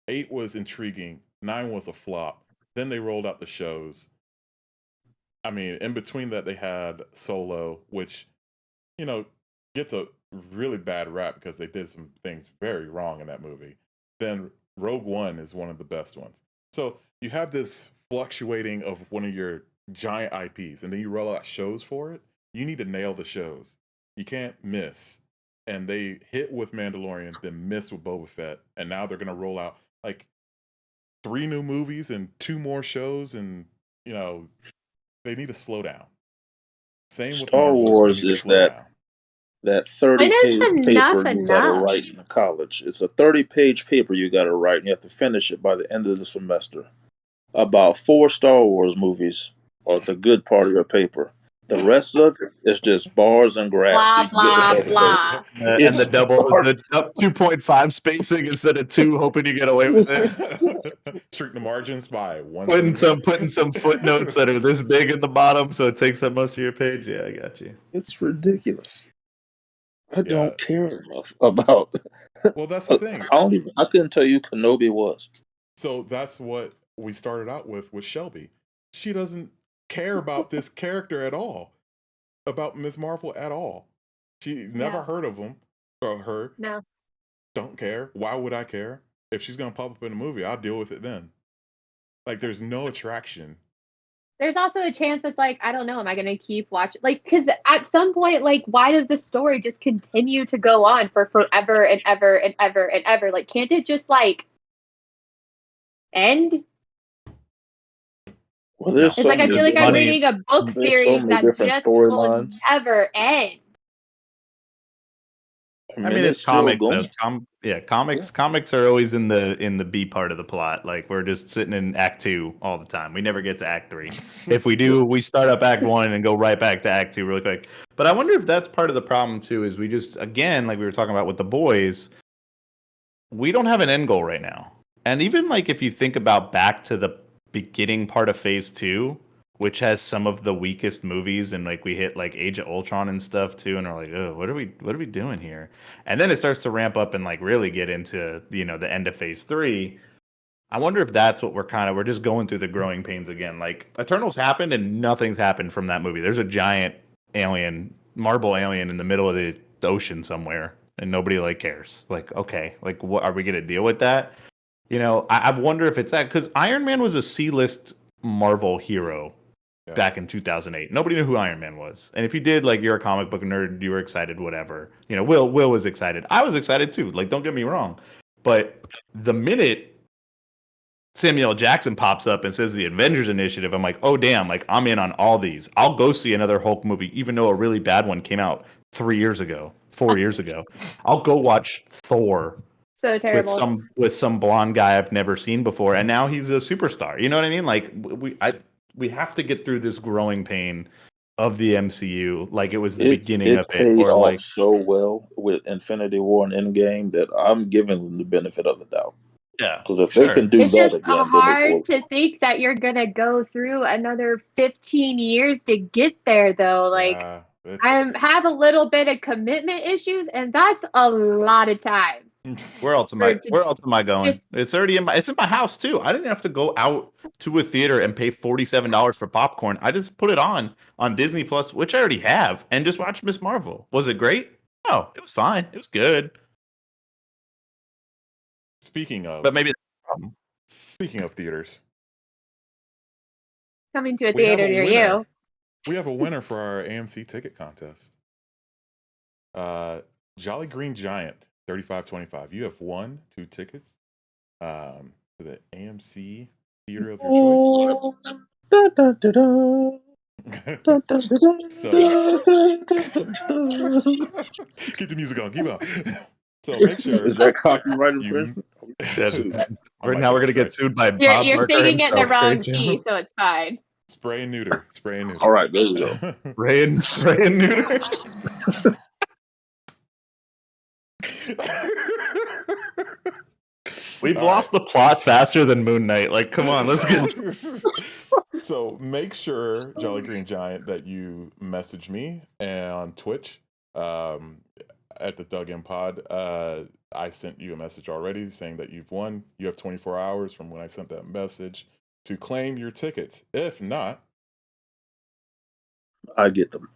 8 was intriguing. 9 was a flop. Then they rolled out the shows. I mean, in between that, they had Solo, which, gets a really bad rap because they did some things very wrong in that movie, then Rogue One is one of the best ones. So you have this fluctuating of one of your giant IPs, and then you roll out shows for it. You need to nail the shows. You can't miss. And they hit with Mandalorian, then missed with Boba Fett, and now they're gonna roll out like 3 new movies and 2 more shows, and they need to slow down. Same with Star Marvel. They Wars need to is slow down. that When 30-page is enough paper you got to enough? write in college. It's a 30-page paper you got to write, and you have to finish it by the end of the semester. About 4 Star Wars movies are the good part of your paper. The rest of it is just bars and graphs. Blah You can get blah ahead of it. blah. And the double, the 2.5 spacing instead of 2, hoping you get away with it. Shrink the margins by 1 Putting some footnotes that are this big at the bottom, so it takes up most of your page. Yeah, I got you. It's ridiculous. I Yeah. don't care enough about. Well, that's the thing. I couldn't tell you who Kenobi was. So that's what we started out with Shelby. She doesn't care about this character at all, about Ms. Marvel at all. She never heard of him or her. No. Don't care. Why would I care? If she's gonna pop up in a movie, I'll deal with it then. Like, there's no attraction. There's also a chance it's like, I don't know, am I going to keep watching? Like, because at some point, like, why does the story just continue to go on for forever and ever and ever and ever? Like, can't it just, like, end? Well, there's It's like, I feel like I'm reading a book series that just will never end. I mean, it's comics. Comics are always in the B part of the plot. Like, we're just sitting in Act 2 all the time. We never get to Act 3. If we do, we start up Act 1 and go right back to Act 2 really quick. But I wonder if that's part of the problem too. Is we just, again, like we were talking about with the boys, we don't have an end goal right now. And even like if you think about back to the beginning part of Phase 2, which has some of the weakest movies, and like we hit like Age of Ultron and stuff too, and we're like, oh, what are we doing here? And then it starts to ramp up and like really get into the end of Phase 3. I wonder if that's what we're just going through the growing pains again. Like, Eternals happened and nothing's happened from that movie. There's a giant marble alien in the middle of the ocean somewhere, and nobody like cares. Like, okay, like what are we gonna deal with that? I wonder if it's that, because Iron Man was a C-list Marvel hero back in 2008. Nobody knew who Iron Man was. And if you did, like, you're a comic book nerd, you were excited, whatever. Will was excited. I was excited too. Like, don't get me wrong. But the minute Samuel L. Jackson pops up and says the Avengers Initiative, I'm like, oh, damn, like, I'm in on all these. I'll go see another Hulk movie, even though a really bad one came out 4 years ago. I'll go watch Thor. So terrible. With some blonde guy I've never seen before, and now he's a superstar. You know what I mean? Like, we have to get through this growing pain of the MCU, like it was the beginning of it. Paid off so well with Infinity War and Endgame that I'm giving them the benefit of the doubt. Yeah, because if they can do it's that just again, hard to think that you're gonna go through another 15 years to get there, though. Like, I have a little bit of commitment issues, and that's a lot of time. Where else am I going? It's already in my house too. I didn't have to go out to a theater and pay $47 for popcorn. I just put it on Disney Plus, which I already have, and just watch Ms. Marvel. Was it great? No, it was fine. It was good. But maybe that's the problem. Speaking of theaters, coming to a theater near you. We have a winner for our AMC ticket contest. Jolly Green Giant. 35.25. You have won 2 tickets to the AMC theater of your choice. So keep the music on. Keep on. So make sure. Is that copyright infringement? Right now we're gonna get sued by Bob You're Barker singing it in the himself. wrong key, so it's fine. Spray and neuter. All right, there we go. Spray and neuter. We've lost the plot faster than Moon Knight. Like, come on, let's get. So make sure, Jolly Green Giant, that you message me on Twitch at the Dug In Pod. I sent you a message already saying that you've won. You have 24 hours from when I sent that message to claim your tickets. If not, I get them.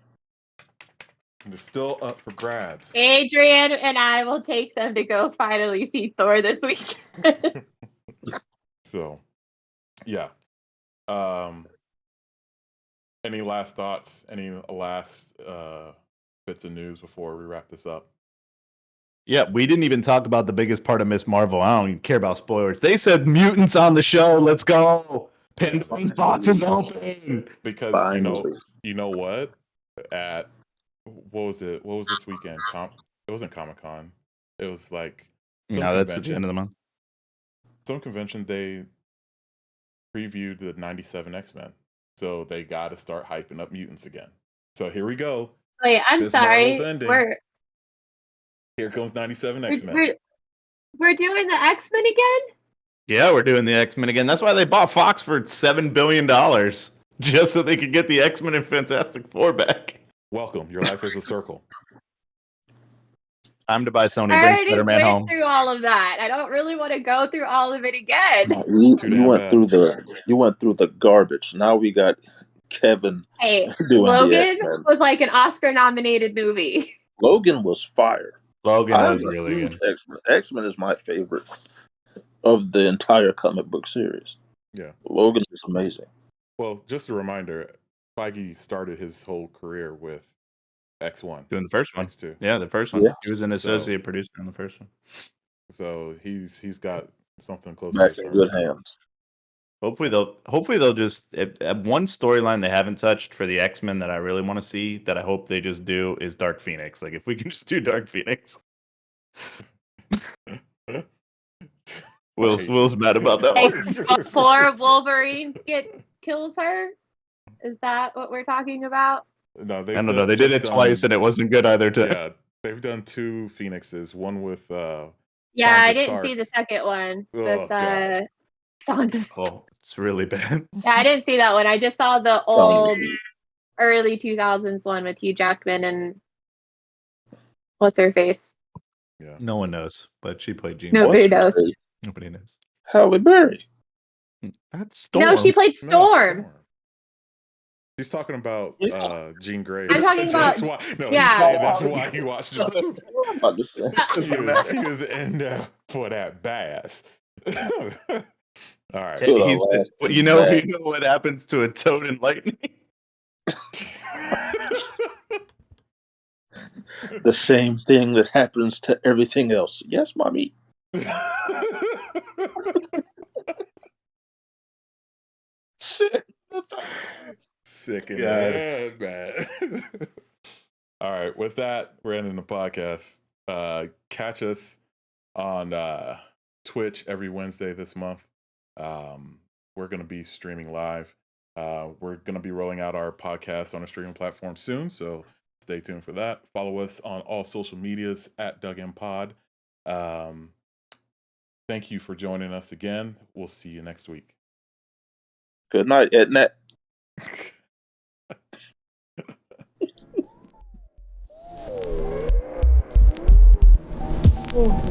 They're still up for grabs. Adrian and I will take them to go finally see Thor this week. So, yeah. Any last thoughts? Any last bits of news before we wrap this up? Yeah, we didn't even talk about the biggest part of Miss Marvel. I don't even care about spoilers. They said mutants on the show. Let's go. Pandora's box is open. Because Finally. you know what? At what was it? What was this weekend? It wasn't Comic-Con. It was like some No, that's at the convention. end of the month. Some convention they previewed the 97 X-Men. So they got to start hyping up mutants again. So here we go. Wait, I'm Ms. sorry. Marvel's ending. Here comes 97 X-Men. We're doing the X-Men again? Yeah, we're doing the X-Men again. That's why they bought Fox for $7 billion. Just so they could get the X-Men and Fantastic Four back. Welcome. Your life is a circle. Time to buy Sony. I Bring already Spider-Man went home. through all of that. I don't really want to go through all of it again. You Too damn went bad. through the garbage. Now we got Kevin Hey, doing the Logan X-Men. was like an Oscar-nominated movie. Logan was fire. Logan I'm was a really huge good. X-Men. X-Men is my favorite of the entire comic book series. Yeah. Logan is amazing. Well, just a reminder, Feige started his whole career with X1. Doing the first one. X2. Yeah, the first one. Yeah. He was an associate producer on the first one. So he's got something close to Back his in heart. good hands. Hopefully they'll just one storyline they haven't touched for the X-Men that I really want to see that I hope they just do is Dark Phoenix. Like if we can just do Dark Phoenix. Will's mad about that Hey, one. before Wolverine kills her? Is that what we're talking about? No, I don't know. They did it twice and it wasn't good either. Yeah, they've done 2 Phoenixes. One with Yeah, Sansa I didn't Stark. see the second one Oh, with God. Sansa. Oh, it's really bad. Yeah, I didn't see that one. I just saw the old early 2000s one with Hugh Jackman and what's her face? Yeah. No one knows, but she played Jean. Nobody What's her knows. face? Nobody knows. Halle Berry. That's Storm. No, she played No, Storm. He's talking about Jean Grey. I'm talking That's about- why. No, yeah. he's saying that's why he watched it. I'm about to say. He was in there for that bass. All right. Good old He's- ass well, you know bad. what happens to a toad in lightning? The same thing that happens to everything else. Yes, mommy. Sick in God. the head, man. All right. With that, we're ending the podcast. Catch us on Twitch every Wednesday this month. We're going to be streaming live. We're going to be rolling out our podcast on a streaming platform soon, so stay tuned for that. Follow us on all social medias at DugInPod. Thank you for joining us again. We'll see you next week. Good night, Ednet. Oh.